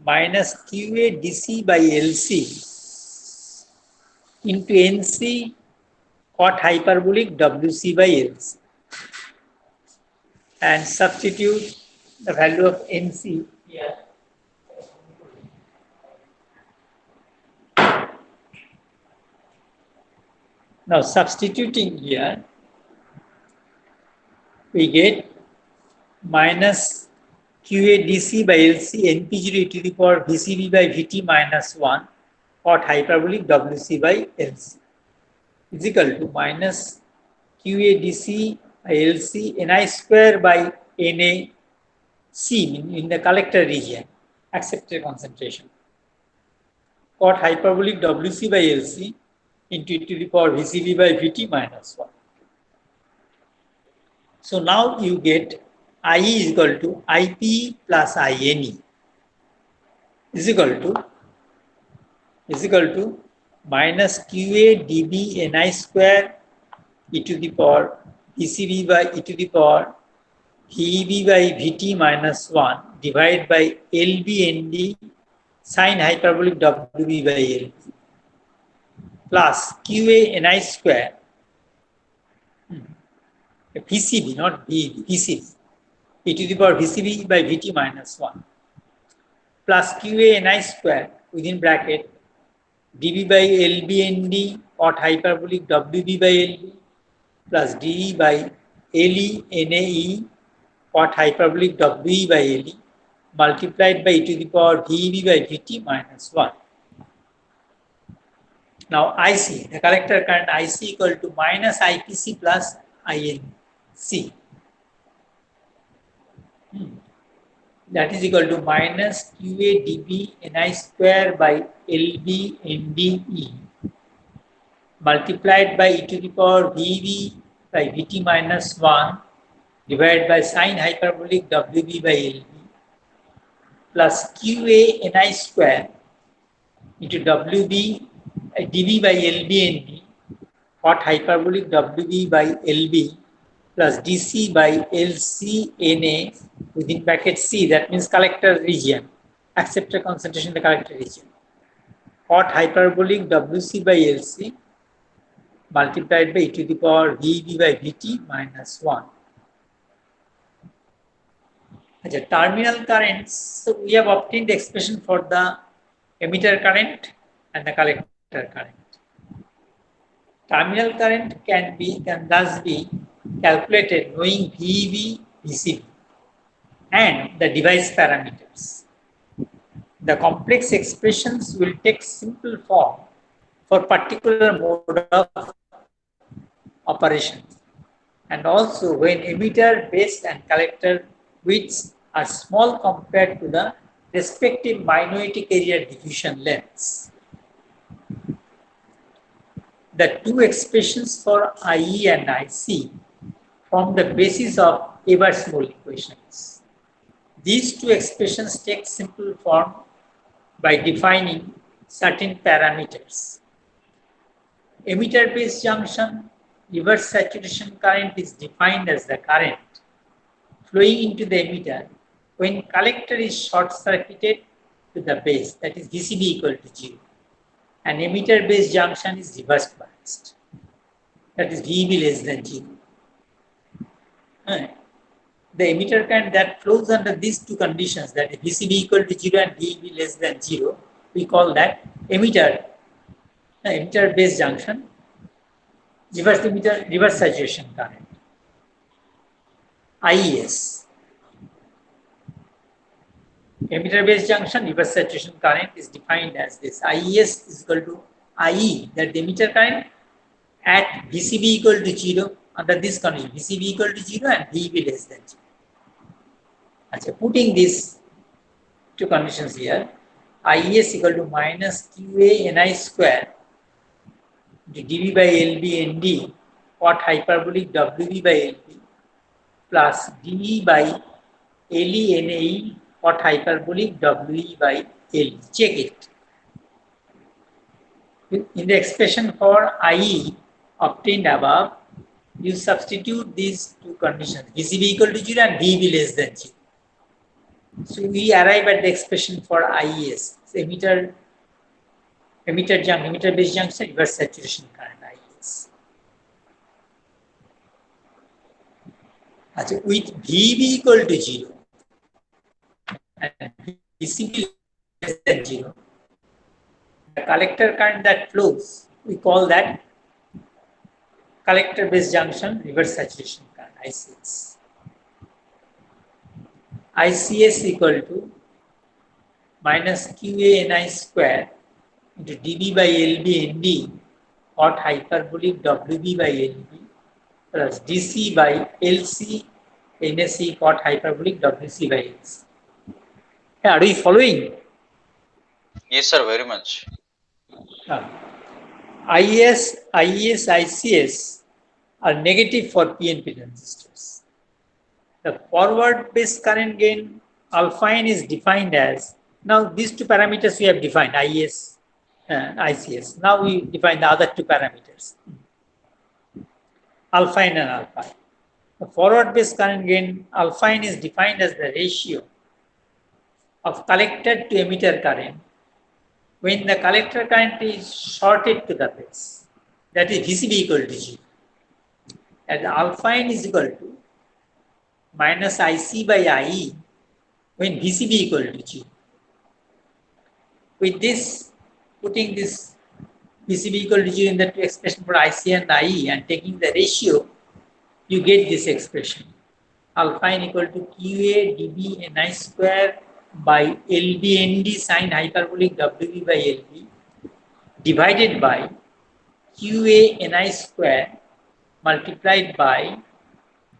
minus QA DC by LC into NC cot hyperbolic WC by LC. And substitute the value of NC here. Now substituting here, we get minus QA DC by LC NP0 e to the power VCV by VT minus 1 cot hyperbolic WC by LC is equal to minus QA DC by LC Ni square by Na C in the collector region, accepted concentration, cot hyperbolic WC by LC into e to the power VCV by VT minus 1. So now you get IE is equal to IP plus INE is equal to minus QA dB Ni square e to the power VCV by e to the power VEB by VT minus 1 divided by LB ND sine hyperbolic WB by LB plus QA Ni square VCB, not VEB, VCB e to the power VCB by VT minus 1 plus QA Ni square within bracket dB by LB ND cot hyperbolic WB by LB plus dE by LE NAE cot hyperbolic WE by LE multiplied by e to the power VEB by VT minus 1. Now IC, the collector current IC equal to minus IPC plus INC. That is equal to minus QA dB Ni square by LB NDE multiplied by e to the power VV by VT minus 1 divided by sine hyperbolic WB by LB plus QA Ni square into WB dB by LB ND cot hyperbolic WB by LB plus DC by LC NA within bracket C, that means collector region, acceptor concentration in the collector region, cot hyperbolic WC by LC multiplied by e to the power VB by VT minus 1. The terminal currents, so we have obtained the expression for the emitter current and the collector current. Terminal current can thus be calculated knowing VEB, VCB and the device parameters. The complex expressions will take simple form for particular mode of operation, and also when emitter, base and collector widths are small compared to the respective minority carrier diffusion lengths. The two expressions for IE and IC form the basis of Ebers-Moll equations. These two expressions take simple form by defining certain parameters. Emitter-base junction reverse saturation current is defined as the current flowing into the emitter when collector is short-circuited to the base, that is VCB equal to 0, and emitter-base junction is reverse biased, that is VEB less than 0. The emitter current that flows under these two conditions, that is VCB equal to 0 and VEB less than 0, we call that emitter-base junction reverse saturation current, IES. Emitter-base junction reverse saturation current is defined as this. IES is equal to IE, that the emitter current at VCB equal to 0 under this condition, VCB equal to 0 and VEB less than 0. Okay, putting these two conditions here, IES equal to minus QA NI square into dV by LB ND cot hyperbolic WB by LB plus dE by LE NAE cot hyperbolic WE by LE. Check it. In the expression for IE obtained above, you substitute these two conditions, VCB equal to 0 and VB less than 0. So we arrive at the expression for IES, emitter base junction, reverse saturation current IES. With VB equal to 0 and VCB less than 0, the collector current that flows, we call that collector base junction reverse saturation current ICS. ICS equal to minus QA NI square into dB by LB ND cot hyperbolic WB by LB plus DC by LC NSE cot hyperbolic WC by LC. Are we following? Yes, sir. Very much. IES, ICS are negative for PNP transistors. The forward base current gain alpha n is defined as, now these two parameters we have defined, IES and ICS. Now we define the other two parameters, alpha n and alpha I. The forward base current gain alpha n is defined as the ratio of collector to emitter current when the collector current is shorted to the base, that is VCB equal to 0. And alpha n is equal to minus IC by IE when VCB equal to 0. With this, putting this VCB equal to 0 in the expression for IC and IE and taking the ratio, you get this expression. Alpha n equal to QA dB NI square by LB ND sine hyperbolic WB by LB divided by QA NI square multiplied by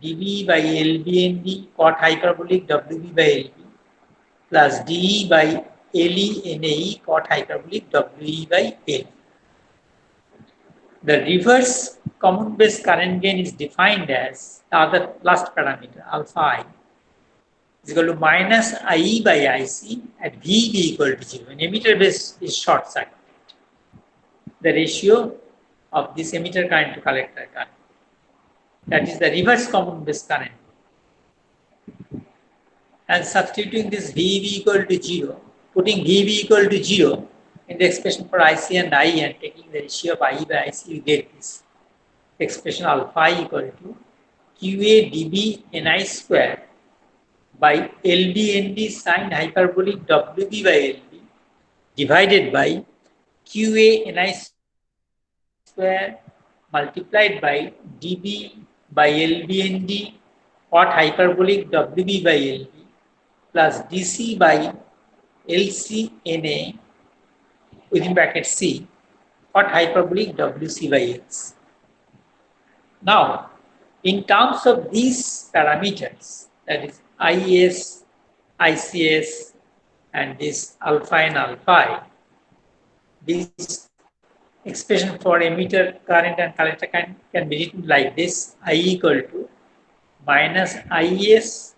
dB by LB ND cot hyperbolic WB by LB plus dE by LE NAE cot hyperbolic WE by LB. The reverse common base current gain is defined as the other last parameter, alpha I is equal to minus IE by IC at VB equal to 0. When emitter base is short circuited, the ratio of this emitter current to collector current, that is the reverse common base current. And substituting this VB equal to 0, putting VB equal to 0 in the expression for IC and IE and taking the ratio of IE by IC, you get this expression alpha I equal to QA dB NI square by LB ND sine hyperbolic WB by LB divided by QA NI square multiplied by dB by LB ND cot hyperbolic WB by LB plus DC by LC NA within bracket C cot hyperbolic WC by X. Now, in terms of these parameters, that is IES, ICS, and this alpha and alpha I, this expression for emitter current and collector current can be written like this: I equal to minus IES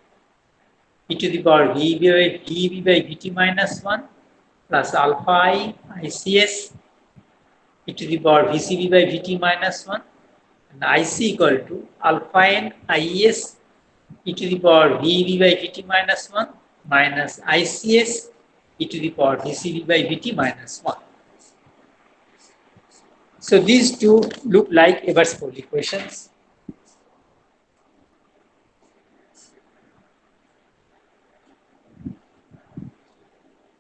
e to the power VB by VT minus 1 plus alpha I ICS e to the power VCB by VT minus 1 and IC equal to alpha n IES e to the power VB by VT minus 1 minus ICS e to the power VCB by VT minus 1. So these two look like Ebers-Pauli equations.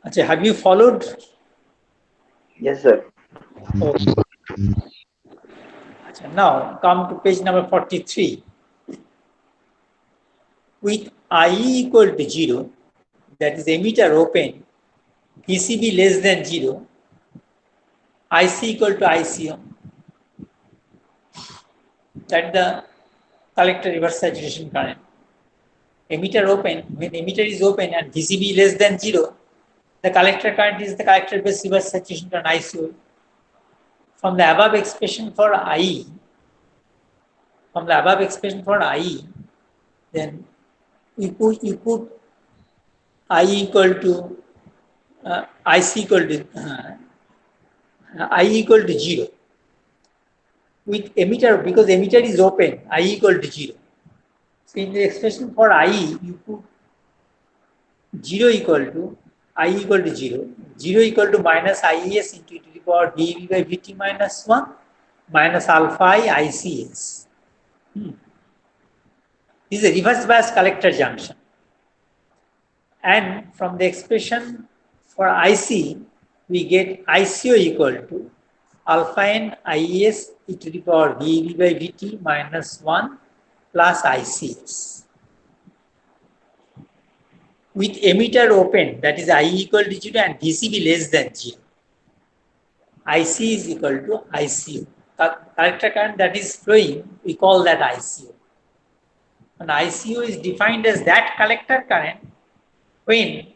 Achha, have you followed? Yes, sir. Okay. Achha, now come to page number 43. With IE equal to 0, that is emitter open, VCB less than 0, IC equal to ICO, that is the collector reverse saturation current. emitter open, when emitter is open and VCB less than 0, the collector current is the collector base reverse saturation current ICO. From the above expression for IE, then you put I equal to IC equal to I equal to 0 with emitter, because emitter is open, I equal to 0. So in the expression for IE, you put 0 equal to I equal to 0, 0 equal to minus IES into e to the power dV by VT minus 1 minus alpha I ICS. This is a reverse bias collector junction. And from the expression for IC, we get ICO equal to alpha n IES e to the power dV by VT minus 1 plus ICS. With emitter open, that is I equal to 0 and VCB less than 0. IC is equal to ICO. Collector current that is flowing, we call that ICO. And ICO is defined as that collector current when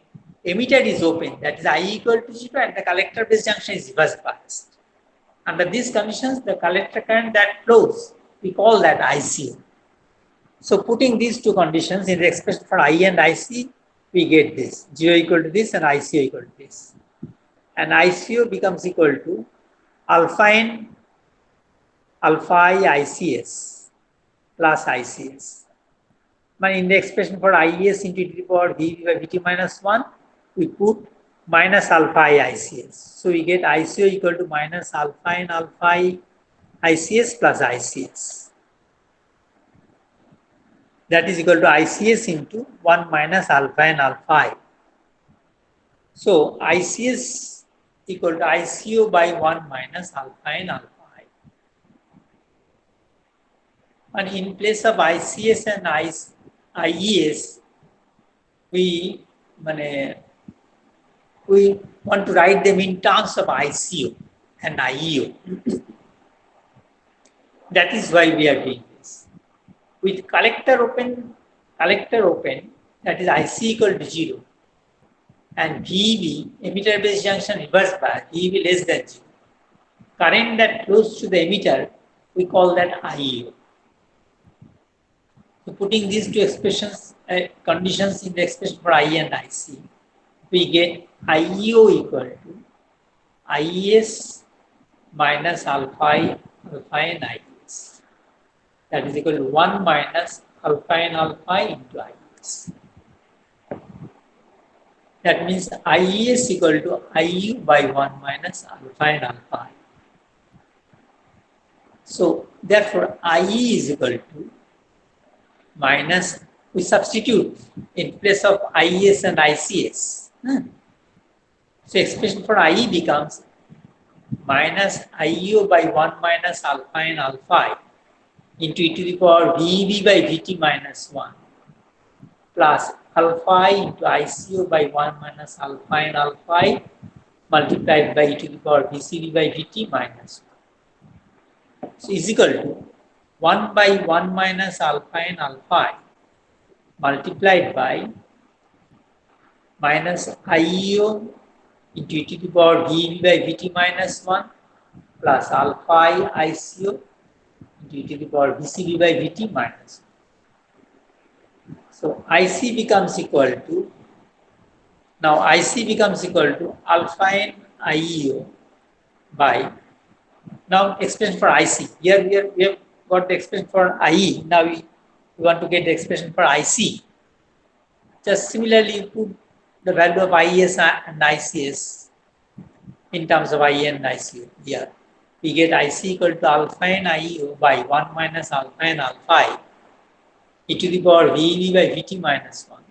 emitter is open, that is I equal to 0 and the collector base junction is reverse biased. Under these conditions, the collector current that flows, we call that ICO. So putting these two conditions in the expression for I and IC, we get this, 0 equal to this and ICO equal to this. And ICO becomes equal to alpha n alpha I ICS plus ICS. But in the expression for IES into e to the power dV by VT minus 1, we put minus alpha I ICS. So we get ICO equal to minus alpha n alpha I ICS plus ICS. That is equal to ICS into 1 minus alpha n alpha I. So ICS equal to ICO by 1 minus alpha n alpha I. And in place of ICS and IES, we want to write them in terms of ICO and IEO. That is why we are doing this. With collector open, that is IC equal to 0, and VEB, emitter base junction reverse bias, VEB less than 0. Current that flows to the emitter, we call that IEO. So putting these two expressions, conditions in the expression for IE and IC, we get IEO equal to IES minus alpha n IES. That is equal to 1 minus alpha n alpha into IES. That means IES equal to IU by 1 minus alpha n alpha I. So therefore IE is equal to minus, we substitute in place of IES and ICS. So expression for IE becomes minus IEO by 1 minus alpha n alpha I into e to the power VEB by VT minus 1 plus alpha I into ICO by 1 minus alpha n alpha I multiplied by e to the power VCB by VT minus 1. So is equal to 1 by 1 minus alpha n alpha I multiplied by minus IEO into e to the power VEB by VT minus 1 plus alpha I ICO into e to the power VCB by VT minus 1. So IC becomes equal to, now IC becomes equal to alpha n IEO by, now expression for IC. Here we have got the expression for IE. Now we want to get the expression for IC. Just similarly, put the value of IES and ICS in terms of IE and ICO. Here we get IC equal to alpha n IEO by 1 minus alpha n alpha I e to the power VEB by VT minus 1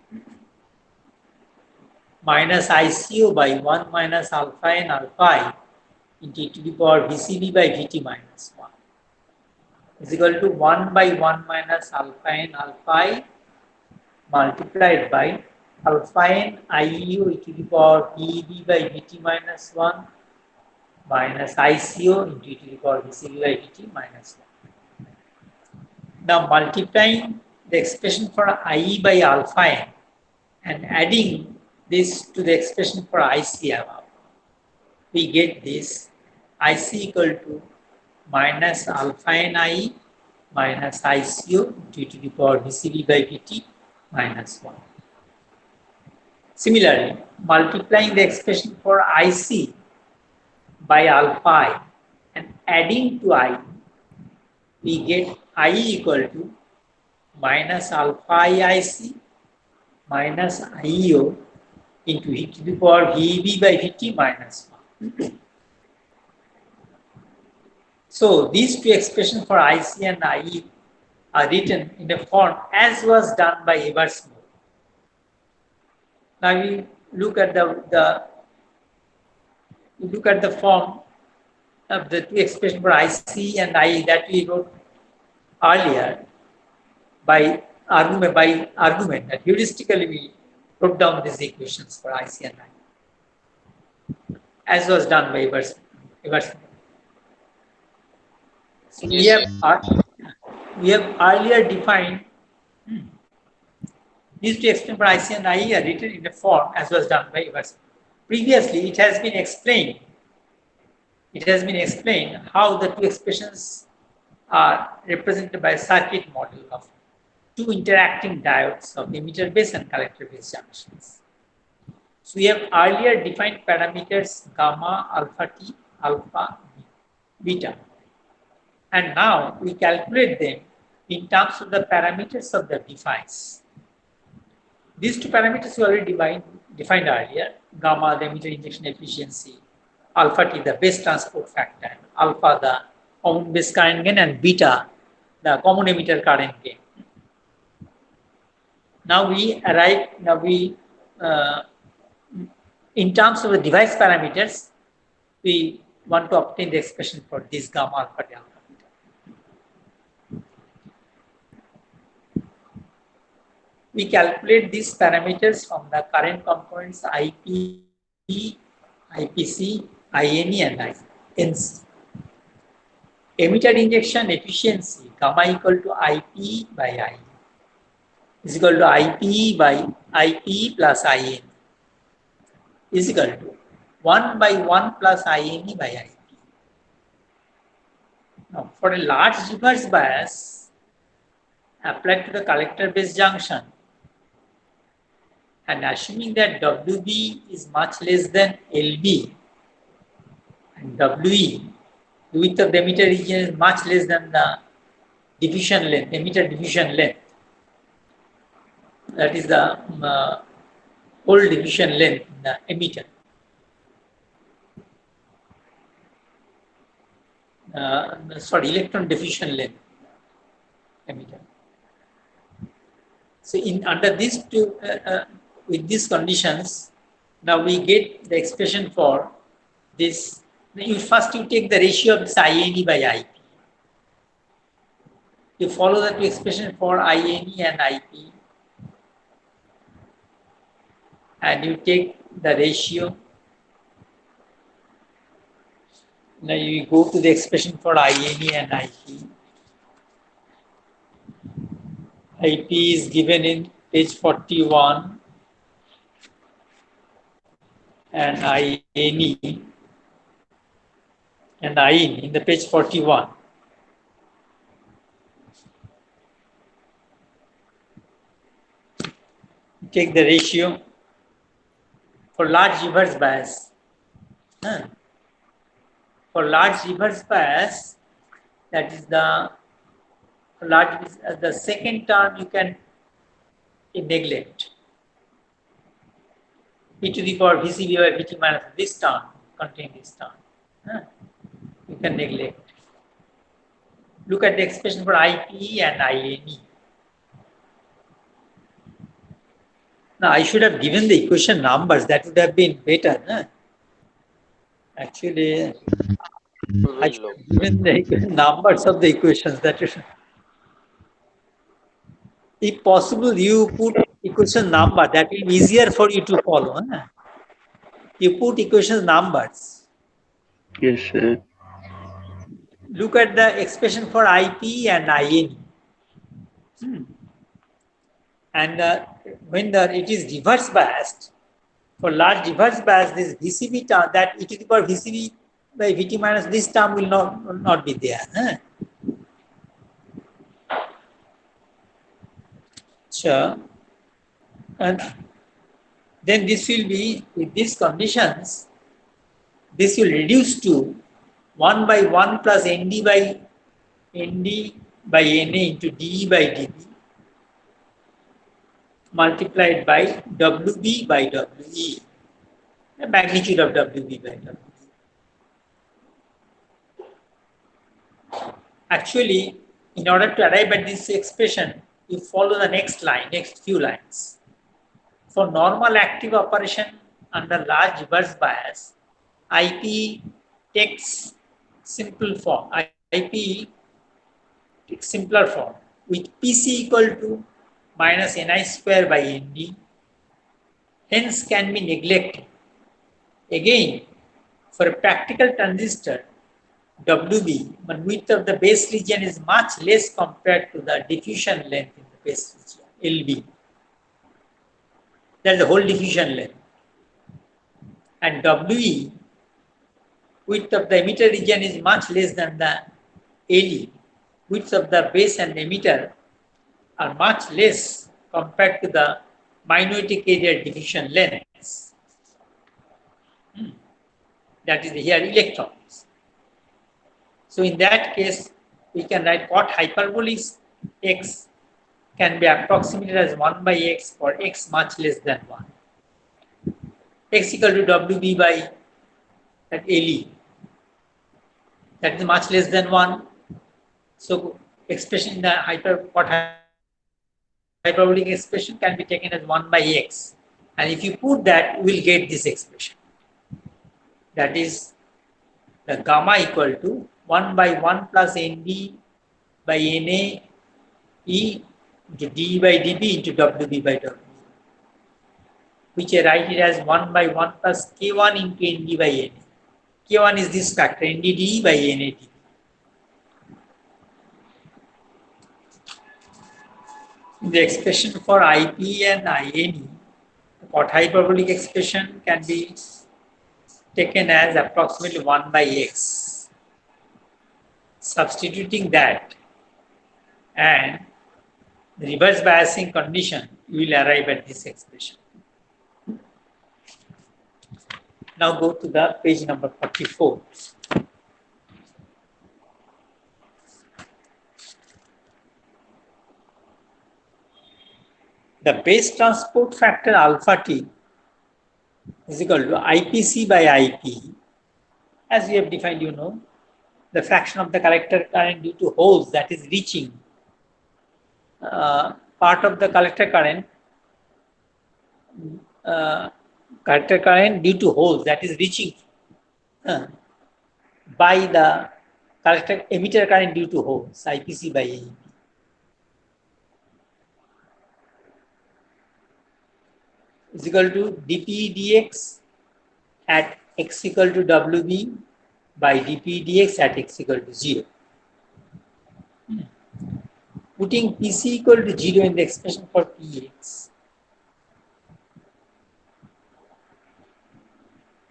minus ICO by 1 minus alpha n alpha I into e to the power VCB by VT minus 1 is equal to 1 by 1 minus alpha n alpha I multiplied by alpha n IEO e to the power VEB by VT minus 1 minus ICO into e to the power VCB by VT minus 1. Now multiplying the expression for IE by alpha n and adding this to the expression for IC above, we get this IC equal to minus alpha n IE minus ICO d to the power VCB by VT minus 1. Similarly, multiplying the expression for IC by alpha I and adding to I, we get I equal to minus alpha I IC minus IEO into e to the power VEB by VT minus 1. So these two expressions for IC and IE are written in a form as was done by Ebers-Moll. Now we look at the form of the two expressions for IC and IE that we wrote earlier by argument that heuristically we wrote down these equations for IC and IE as was done by Ebers-Moll. So we have earlier defined these two expressions for IC and IE are written in a form as was done by Ebers-Moll. Previously, it has been explained how the two expressions are represented by a circuit model of two interacting diodes of emitter base and collector base junctions. So we have earlier defined parameters gamma, alpha t, alpha, beta. And now we calculate them in terms of the parameters of the device. These two parameters we already defined earlier: gamma, the emitter injection efficiency; alpha t, the base transport factor; alpha, the common base current gain; and beta, the common emitter current gain. Now in terms of the device parameters, we want to obtain the expression for this gamma, alpha t, alpha. We calculate these parameters from the current components IP, IPC, INE and INC. Emitter injection efficiency gamma equal to IP by I is equal to IP by IP plus IN is equal to 1 by 1 plus INE by IP. Now for a large reverse bias applied to the collector base junction, and assuming that WB is much less than LB and WE, the width of the emitter region, is much less than the diffusion length, emitter diffusion length. That is the whole diffusion length in the emitter. Electron diffusion length emitter. So under these two, with these conditions, now we get the expression for this. First you take the ratio of this INE by IP. You follow the two expression for INE and IP, and you take the ratio. Now you go to the expression for INE and IP. IP is given in page 41 and INE and IN in the page 41. Take the ratio for large reverse bias. For large reverse bias, that is the second term you can neglect. E to the power VCB by VT minus this term contain this term. You can neglect. Look at the expression for IP and INE. Now I should have given the equation numbers. That would have been better. Actually, I should have given the numbers of the equations. That is, if possible, you put equation number. That will be easier for you to follow. You put equation numbers. Yes, sir. Look at the expression for IP and IN. And when it is reverse biased, for large reverse bias, this VCV term, that e to the power VCV by Vt minus this term will not be there. Sure. And then this will be, with these conditions, this will reduce to 1 by 1 plus Nd by Na into dE by dB multiplied by Wb by We, the magnitude of Wb by We. Actually, in order to arrive at this expression, you follow the next few lines. For normal active operation under large reverse bias, IP takes simple form. IP takes simpler form with Pc equal to minus Ni square by Nd, hence can be neglected. Again, for a practical transistor, Wb, but width of the base region is much less compared to the diffusion length in the base region, Lb. That's the whole diffusion length. And We, width of the emitter region is much less than the Le. Width of the base and emitter are much less compared to the magnetic area diffusion lengths. That is here electrons. So in that case, we can write what hyperbolic x can be approximated as 1 by x for x much less than 1. X equal to Wb by that Le. That is much less than 1. So expression in the hyperbolic expression can be taken as 1 by x. And if you put that, we will get this expression. That is the gamma equal to 1 by 1 plus Nd by Na E into dE by dB into Wb by Wb, which I write it as 1 by 1 plus K1 into Nd by Na. K1 is this factor, Nd dE by Na dB. The expression for IP and INE, what hyperbolic expression can be taken as approximately 1 by x. Substituting that and the reverse biasing condition, you will arrive at this expression. Now go to the page number 44. The base transport factor alpha T is equal to IPC by IP. As we have defined, the fraction of the collector current due to holes that is reaching part of the collector current due to holes that is reaching by the collector emitter current due to holes, IPC by AEP. Is equal to dP dx at x equal to Wb by dP dx at x equal to 0. Putting Pc equal to 0 in the expression for Px.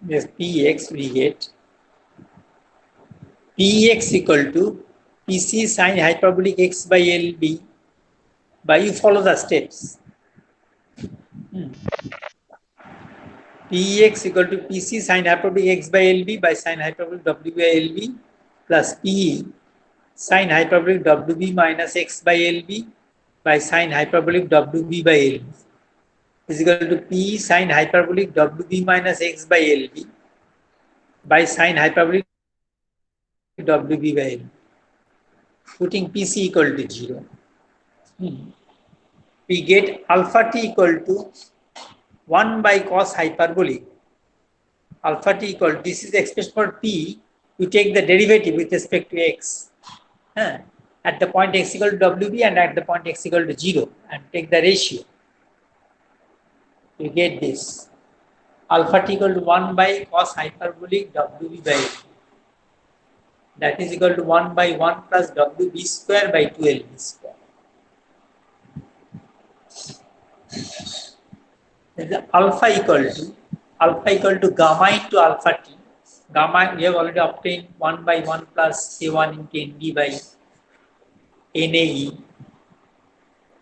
Yes, Px we get Px equal to Pc sine hyperbolic x by Lb by, you follow the steps. Px equal to Pc sine hyperbolic x by Lb by sine hyperbolic W by Lb plus Pe sine hyperbolic Wb minus x by Lb by sine hyperbolic Wb by Lb is equal to P sine hyperbolic Wb minus x by Lb by sine hyperbolic Wb by Lb. Putting Pc equal to 0. We get alpha T equal to 1 by cos hyperbolic. Alpha T equal, this is the expression for P. You take the derivative with respect to x at the point x equal to Wb and at the point x equal to 0 and take the ratio. You get this. Alpha T equal to 1 by cos hyperbolic Wb by Lb. That is equal to 1 by 1 plus Wb square by 2 Lb square. Then the alpha equal to gamma into alpha t. Gamma we have already obtained 1 by 1 plus k1 into nd by NAE,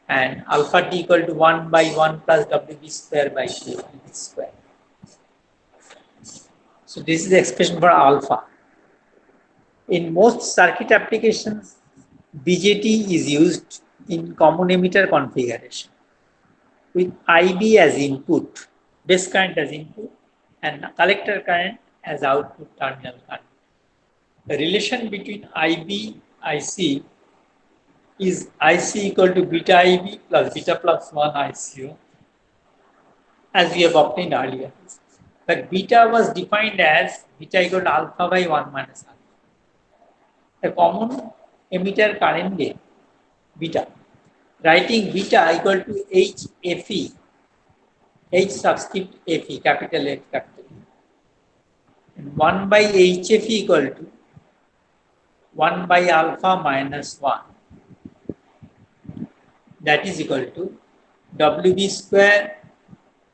and alpha t equal to 1 by 1 plus WB square by WB square. So this is the expression for alpha. In most circuit applications, BJT is used in common emitter configuration with IB as input, base current as input, and collector current as output terminal current. The relation between IB, IC is IC equal to beta IB plus beta plus 1 ICO, as we have obtained earlier. But beta was defined as beta equal to alpha by 1 minus alpha. The common emitter current gain, beta, writing beta equal to HFE, H subscript FE, capital F, capital E. And 1 by HFE equal to 1 by alpha minus 1. That is equal to WB square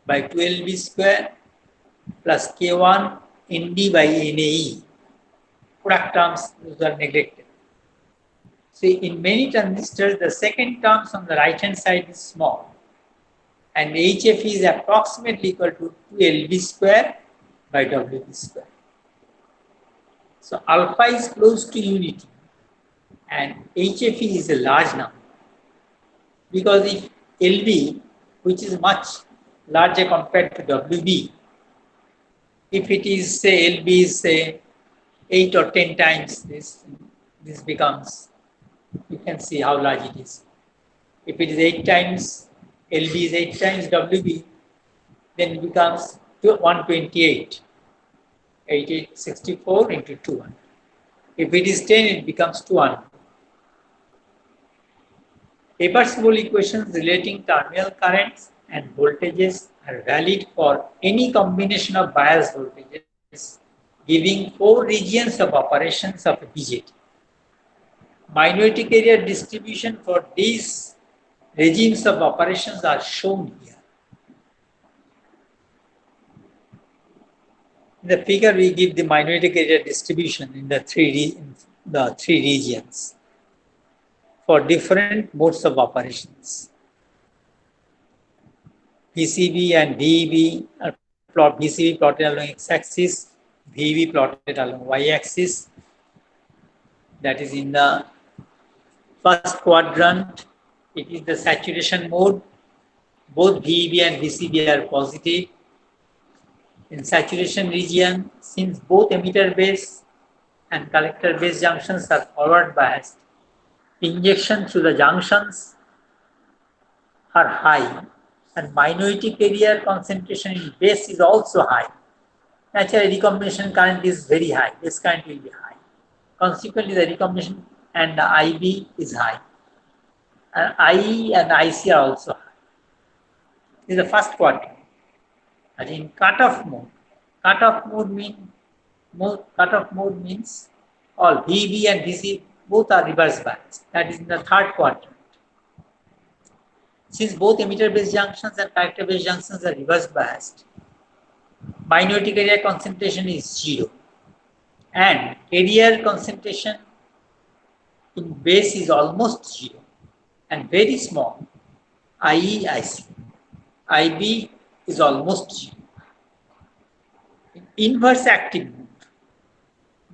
by 12B square plus K1 ND by NAE. Product terms those are neglected. See, in many transistors, the second terms on the right hand side is small, and HFE is approximately equal to 2LB square by WB square. So alpha is close to unity, and HFE is a large number. Because if LB, which is much larger compared to WB, if it is say LB is say 8 or 10 times this becomes, you can see how large it is. If it is 8 times, LB is 8 times WB, then it becomes 128. 64 into 200. If it is 10, it becomes 200. Reversible equations relating terminal currents and voltages are valid for any combination of bias voltages giving 4 regions of operations of a BJT. Magnetic area distribution for these regimes of operations are shown here. In the figure, we give the magnetic area distribution in the three regions for different modes of operations. PCB and VEB are PCB plotted along x-axis, VEB plotted along y-axis. That is in the first quadrant, it is the saturation mode. Both VEB and VCB are positive. In saturation region, since both emitter base and collector base junctions are forward biased, injection through the junctions are high, and magnetic area concentration in base is also high. Naturally, recombination current is very high. Base current will be high. Consequently, the recombination and the IB is high. And IE and IC are also high. This is the first quadrant. And in cutoff mode means all VB and VC both are reverse biased. That is in the third quadrant. Since both emitter base junctions and collector base junctions are reverse biased, magnetic area concentration is 0, and carrier concentration in base is almost 0 and very small, IE, IC. IB is almost 0. In inverse active mode,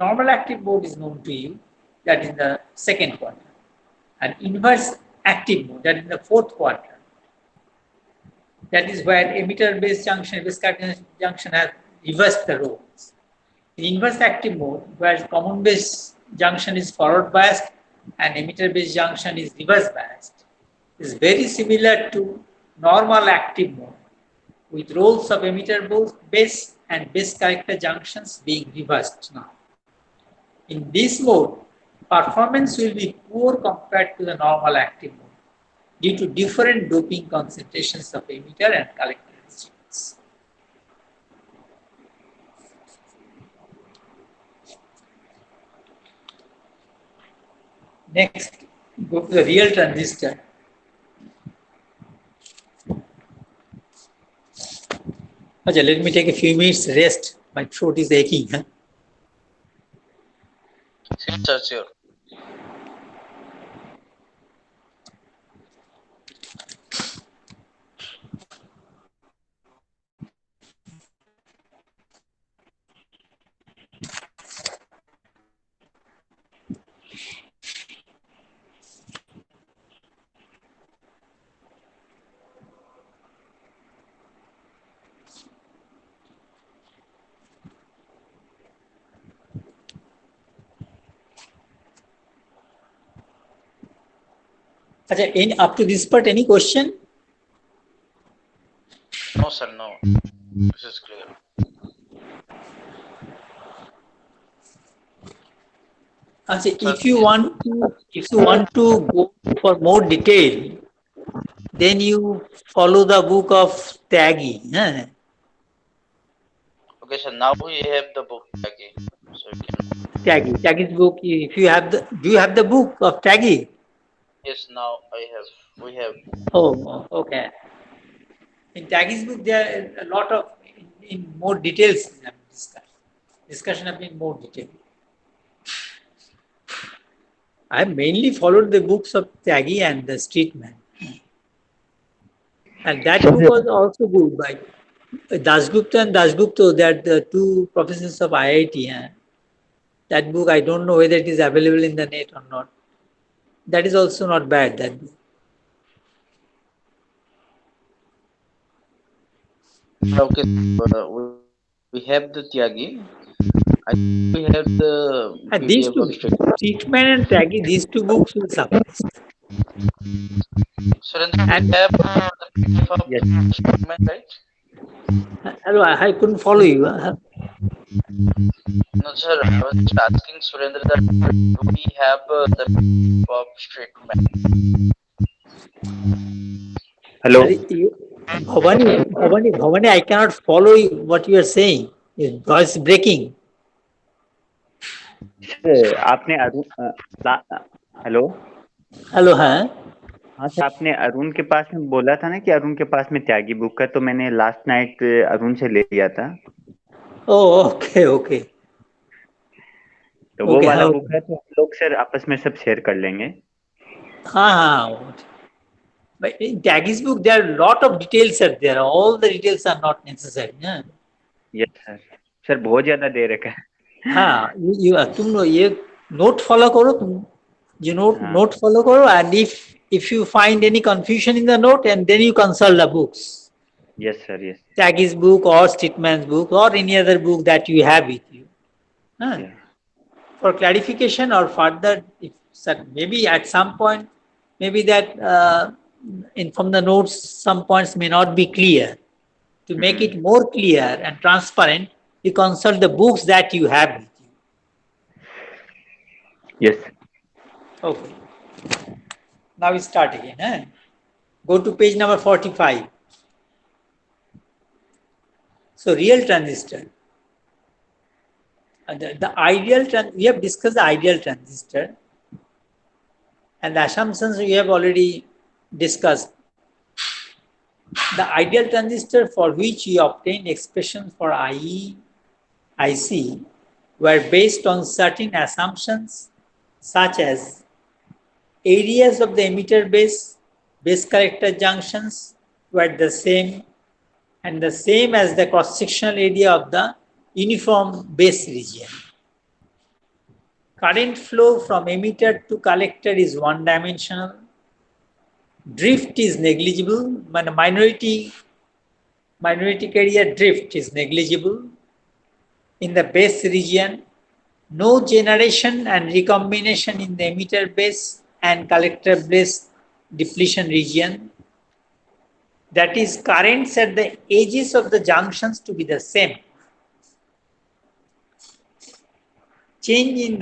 normal active mode is known to you, that is in the second quadrant, and inverse active mode, that is in the fourth quadrant. That is where emitter base junction, base collector junction has reversed the roles. In inverse active mode, where common base junction is forward biased and emitter base junction is reverse biased, is very similar to normal active mode, with roles of emitter base and base collector junctions being reversed now. In this mode, performance will be poor compared to the normal active mode due to different doping concentrations of emitter and collector regions. Next, go to the real transistor. Okay, let me take a few minutes rest. My throat is aching. Huh? Sure, sure. Okay, up to this part, any question? No, sir, no. This is clear. Okay, Sir, if you want to go for more detail, then you follow the book of Tyagi. Huh? okay, sir, now we have the book again. So you can, Tyagi's book. If you have do you have the book of Tyagi? yes, now we have. Oh, okay. In Taggi's book, there are a lot of in more details discussed. Discussion have been more detailed. I have mainly followed the books of Tyagi and the Street Man, and that book was also good by Dasgupta and Dasgupta. They are the two professors of IIT. That book, I don't know whether it is available in the net or not. That is also not bad. That book. Okay, we have the Tyagi. I think we have the And these PDF of two, Street. Street Man and Tyagi, these two books will suffice. Surendra, we And have the PDF of Yes. statement, right? hello, I couldn't follow you. No, sir, I was just asking Surendra that do we have the PDF of statement? Hello. Bhavani, I cannot follow you, what you are saying. Your voice is breaking. Sir आपने hello Hello, huh? हाँ sir आपने अरुण के पास में बोला था ना कि अरुण के पास में त्यागी बुक है तो मैंने लास्ट नाइट अरुण से ले लिया था Oh, okay. तो वो Okay, वाला how? बुक है तो हम लोग सर आपस में सब शेयर कर लेंगे But in Taggi's book, there are a lot of details are there. All the details are not necessary. Huh? Yes sir sir बहुत ज्यादा दे रखा है हाँ, तुम ये note follow करो तुम. You हाँ note follow करो, and if you find any confusion in the note, and then you consult the books. Yes sir yes Taggi's book or Streetman's book or any other book that you have with you. Huh? For clarification or further, if maybe at some point, maybe that from the notes, some points may not be clear. To make it more clear and transparent, you consult the books that you have with you. Yes Okay. Now we start again. Eh? Go to page number 45. So, real transistor. The ideal, we have discussed the ideal transistor, and the assumptions we have already discussed. The ideal transistor for which we obtained expressions for IE, IC were based on certain assumptions such as areas of the emitter base collector junctions were the same and the same as the cross-sectional area of the uniform base region. Current flow from emitter to collector is one-dimensional. Drift is negligible. Minority carrier drift is negligible. In the base region, no generation and recombination in the emitter base and collector base depletion region. That is, currents at the edges of the junctions to be the same. Change in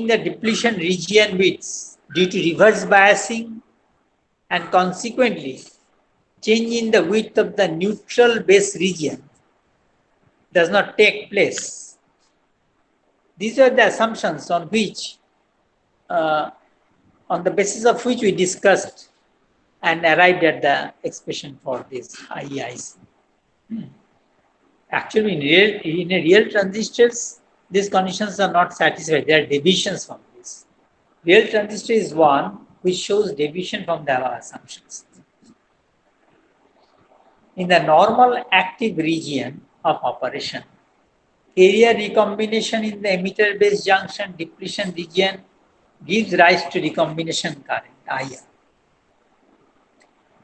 the depletion region widths due to reverse biasing and consequently change in the width of the neutral base region does not take place. These are the assumptions on which, on the basis of which we discussed and arrived at the expression for this IEIC. Actually, in a real transistors, these conditions are not satisfied. There are deviations from this. Real transistor is one which shows deviation from the above assumptions. In the normal active region of operation, carrier recombination in the emitter-base junction depletion region gives rise to recombination current, IR,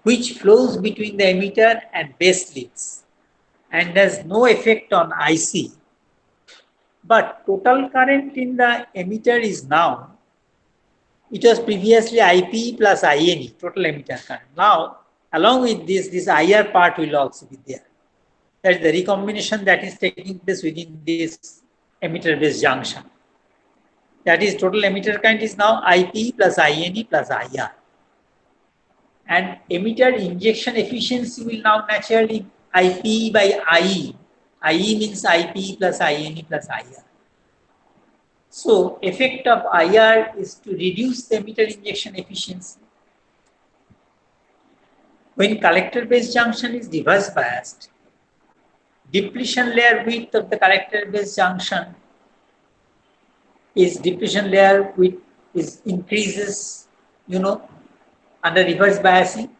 which flows between the emitter and base leads and has no effect on IC. But total current in the emitter is now, it was previously IP plus INE, total emitter current. Now, along with this IR part will also be there. That is the recombination that is taking place within this emitter-base junction. That is, total emitter current is now IP plus INE plus IR. And emitter injection efficiency will now naturally IP by IE. IE means IP plus INE plus IR. So, effect of IR is to reduce the emitter injection efficiency. When collector-base junction is reverse biased, depletion layer width of the collector-base junction is depletion layer width is increases, under reverse biasing.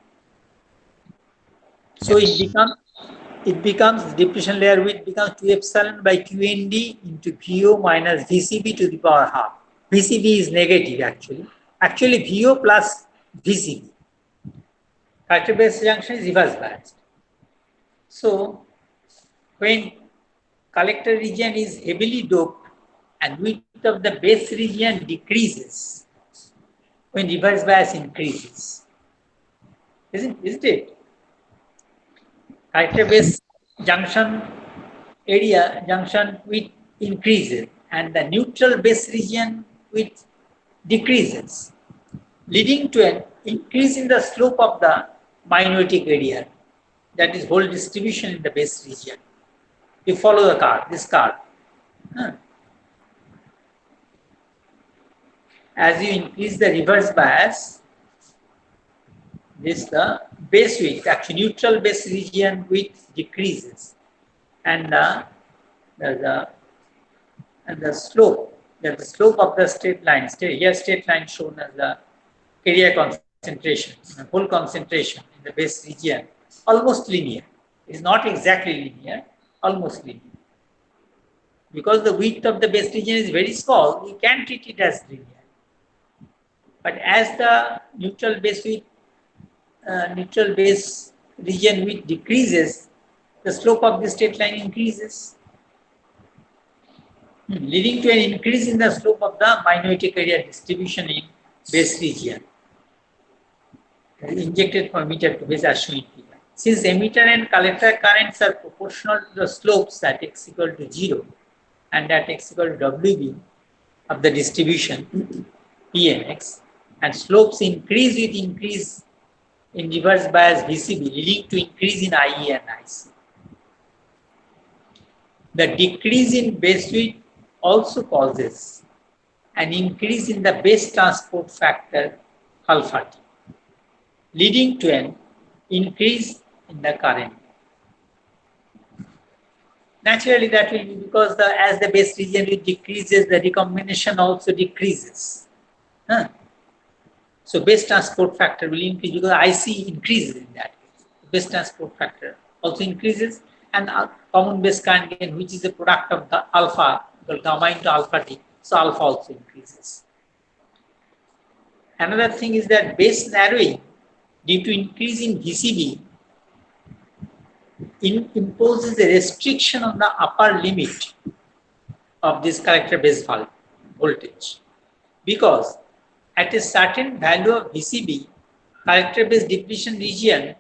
So it becomes depletion layer width becomes 2 epsilon by QND into VO minus VCB to the power half. VCB is negative actually. Actually VO plus VCB. Collector-base junction is reverse biased. So when collector region is heavily doped and width of the base region decreases, when reverse bias increases. Isn't it? Collector-base junction area, junction width increases and the neutral base region width decreases, leading to an increase in the slope of the minotic area, that is whole distribution in the base region. You follow the curve, this curve. As you increase the reverse bias, the base width, actually neutral base region width decreases, and the slope, the slope of the straight line. Here, straight line shown as the carrier concentration, whole concentration in the base region, almost linear. It is not exactly linear, almost linear. Because the width of the base region is very small, we can treat it as linear. But as the neutral base region width decreases, the slope of the straight line increases, leading to an increase in the slope of the minotic area distribution in base region. Injected from emitter to base as shown in figure. Since emitter and collector currents are proportional to the slopes at x equal to 0 and at x equal to WB of the distribution PNX, and slopes increase with increase in reverse bias VCB, leading to increase in IE and IC. The decrease in base width also causes an increase in the base transport factor alpha T, leading to an increase in the current. Naturally, that will be because as the base region decreases, the recombination also decreases. So base transport factor will increase because IC increases in that case. The base transport factor also increases, and common base current gain, which is a product of the alpha, the gamma into alpha T, so alpha also increases. Another thing is that base narrowing due to increase in VCB imposes a restriction on the upper limit of this collector base voltage, because at a certain value of VCB, collector base depletion region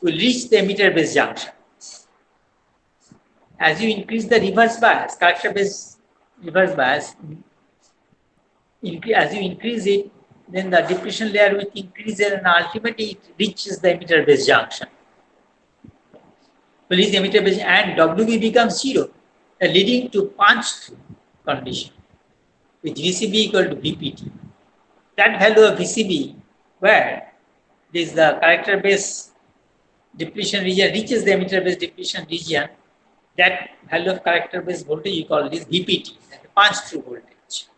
will reach the emitter base junction. As you increase the reverse bias, collector base reverse bias, as you increase it, then the depletion layer width increases and ultimately it reaches the emitter base junction. Will reach the emitter base and WB becomes 0, leading to punch through condition with VCB equal to VPT. That value of VCB where this the collector base depletion region reaches the emitter base depletion region, that value of collector base voltage you call this VPT, the punch through voltage.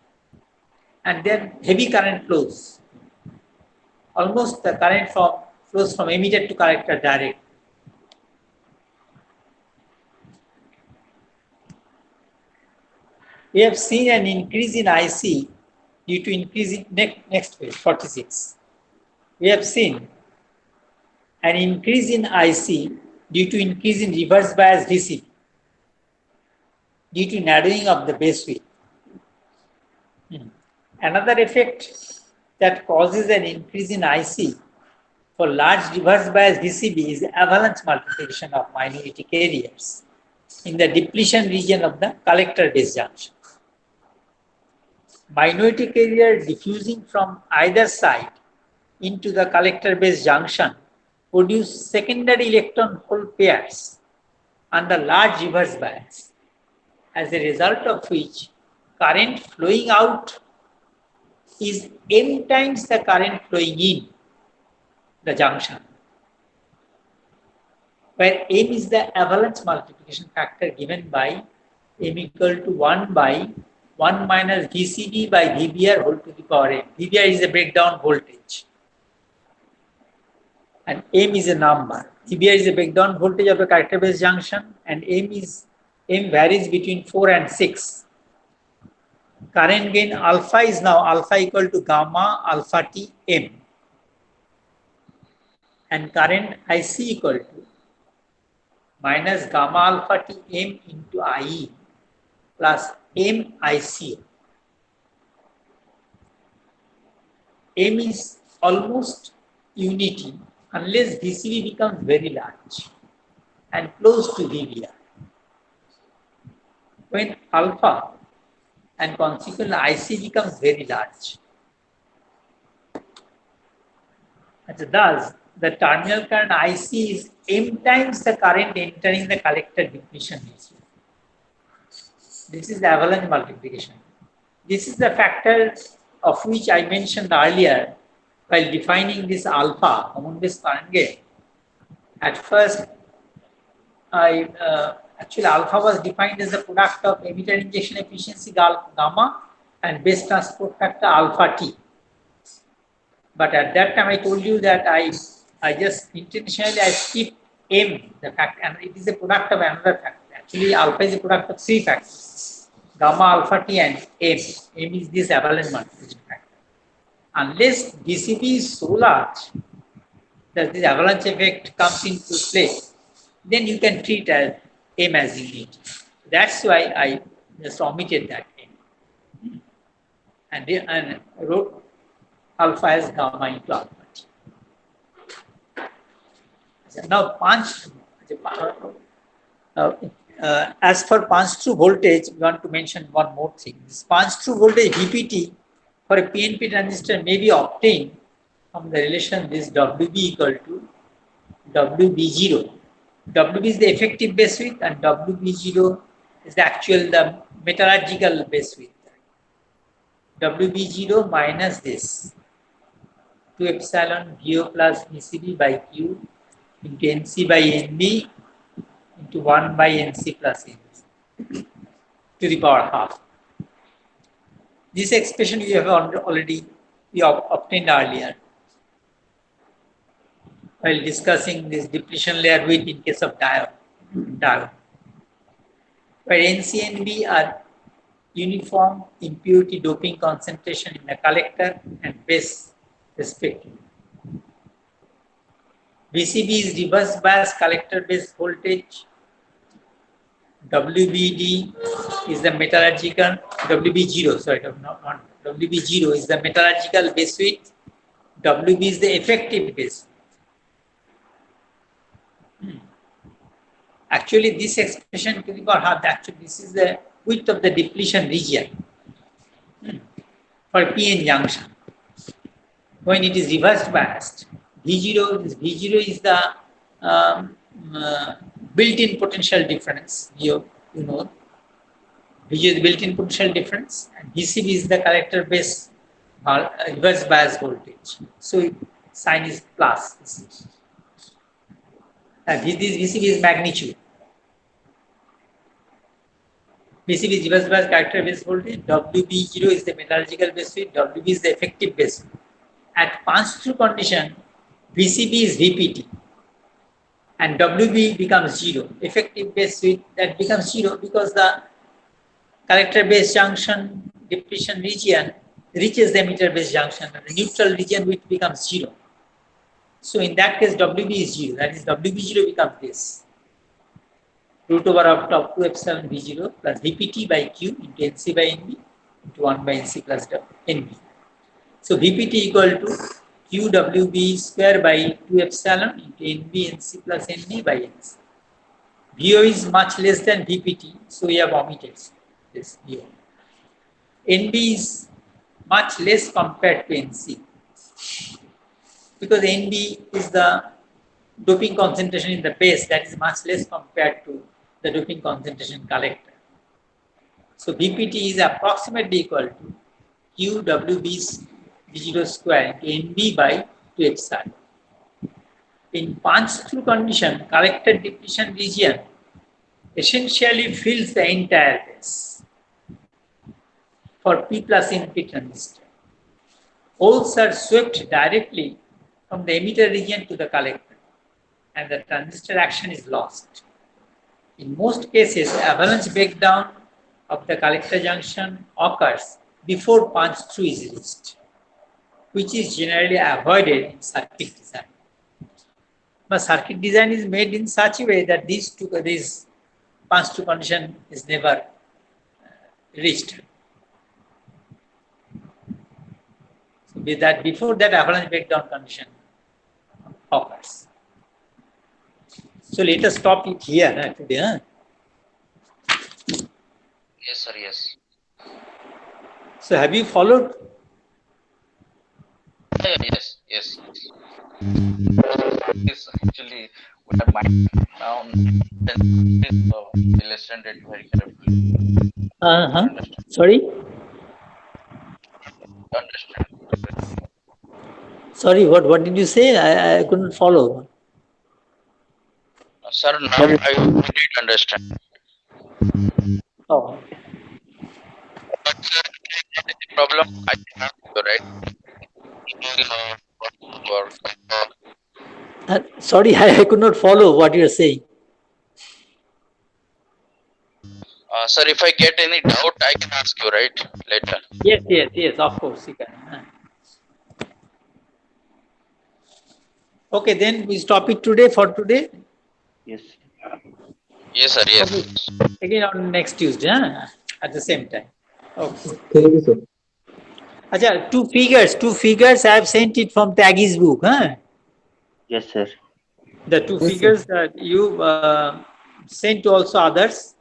And then heavy current flows. Almost the current flows from emitter to collector direct. We have seen an increase in IC due to increase in next page 46. We have seen an increase in IC due to increase in reverse bias VCB due to narrowing of the base width. Another effect that causes an increase in IC for large reverse bias VCB is avalanche multiplication of minority carriers in the depletion region of the collector base junction. Minority carrier diffusing from either side into the collector base junction produce secondary electron hole pairs under large reverse bias, as a result of which current flowing out is m times the current flowing in the junction, where m is the avalanche multiplication factor given by m equal to 1 by 1 minus VCB by VBR whole to the power n. VBR is the breakdown voltage and m is a number. VBR is the breakdown voltage of the collector base junction, and m varies between 4 and 6. Current gain alpha is now alpha equal to gamma alpha T m, and current IC equal to minus gamma alpha T m into IE plus m IC. M is almost unity unless VCB becomes very large and close to VBR. When alpha and consequently IC becomes very large, and thus the terminal current IC is m times the current entering the collector depletion region. This is the avalanche multiplication. This is the factor of which I mentioned earlier while defining this alpha, common base current gain. At first, actually alpha was defined as the product of emitter injection efficiency gamma and base transport factor alpha T. But at that time I told you that I just intentionally I skipped m, the fact, and it is a product of another factor. Actually, alpha is a product of 3 factors: gamma, alpha T, and m. M is this avalanche multiplication factor. Unless VCB is so large that this avalanche effect comes into play, then you can treat as m as unity. That's why I just omitted that m and wrote alpha as gamma into alpha T. Now, as for punch through voltage, we want to mention one more thing. This punch through voltage VPT for a PNP transistor may be obtained from the relation this WB equal to WB0. WB is the effective base width and WB0 is the metallurgical base width. WB0 minus this 2 epsilon VO plus VCB by Q into NC by NB into 1 by NC plus NC to the power half. This expression we have already obtained earlier while discussing this depletion layer width in case of diode, where NC and NB are uniform impurity doping concentration in the collector and base respectively. VCB is reverse bias collector base voltage. WBD is the metallurgical, WB0, sorry, not WB0 is the metallurgical base width. WB is the effective base width. Actually, this expression to the power half, actually this is the width of the depletion region for PN junction. When it is reverse biased, V0 is the built-in potential difference. You know, V0 is the built-in potential difference, and VCB is the collector base reverse bias voltage. So sign is plus. And this VCB is magnitude. VCB is reverse bias character base voltage. WB0 is the metallurgical base width. WB is the effective base width. At pass-through condition, VCB is VPT. And WB becomes 0. Effective base width that becomes 0 because the collector base junction depletion region reaches the emitter base junction and the neutral region which becomes 0. So in that case WB is 0, that is WB0 becomes this. Root over of top 2 epsilon V0 plus VPT by Q into NC by NB into 1 by NC plus NB. So VPT equal to QWB square by 2 epsilon into NB NC plus NB by NC. VO is much less than VPT, so we have omitted this VO. NB is much less compared to NC because NB is the doping concentration in the base that is much less compared to the doping concentration collector. So VPT is approximately equal to QWB V0 square into NB by 2 epsilon. In punch-through condition, collector depletion region essentially fills the entire base for P plus NP transistor. Holes are swept directly from the emitter region to the collector and the transistor action is lost. In most cases, avalanche breakdown of the collector junction occurs before punch-through is reached, which is generally avoided in circuit design. But circuit design is made in such a way that this punch-through condition is never reached. So with that, before that avalanche breakdown condition occurs. So let us stop it here today. Yes, sir. Yes. So have you followed? Yes. Yes. Yes. Actually, we have mind now. Listen it very carefully. Sorry? Understand. Sorry, what did you say? I couldn't follow. Sir, now I did understand. Oh. But sir, the problem I cannot do, right? Sorry, I could not follow what you're saying. Sir, if I get any doubt, I can ask you, right? Later. Yes, of course you can. Okay, then we stop it for today. Yes. Yes, sir. Yes. Again on next Tuesday, at the same time. Okay. Thank you, sir. Achha, two figures I have sent it from Taggy's book. Yes, sir. The two Yes, figures that you sent to also others.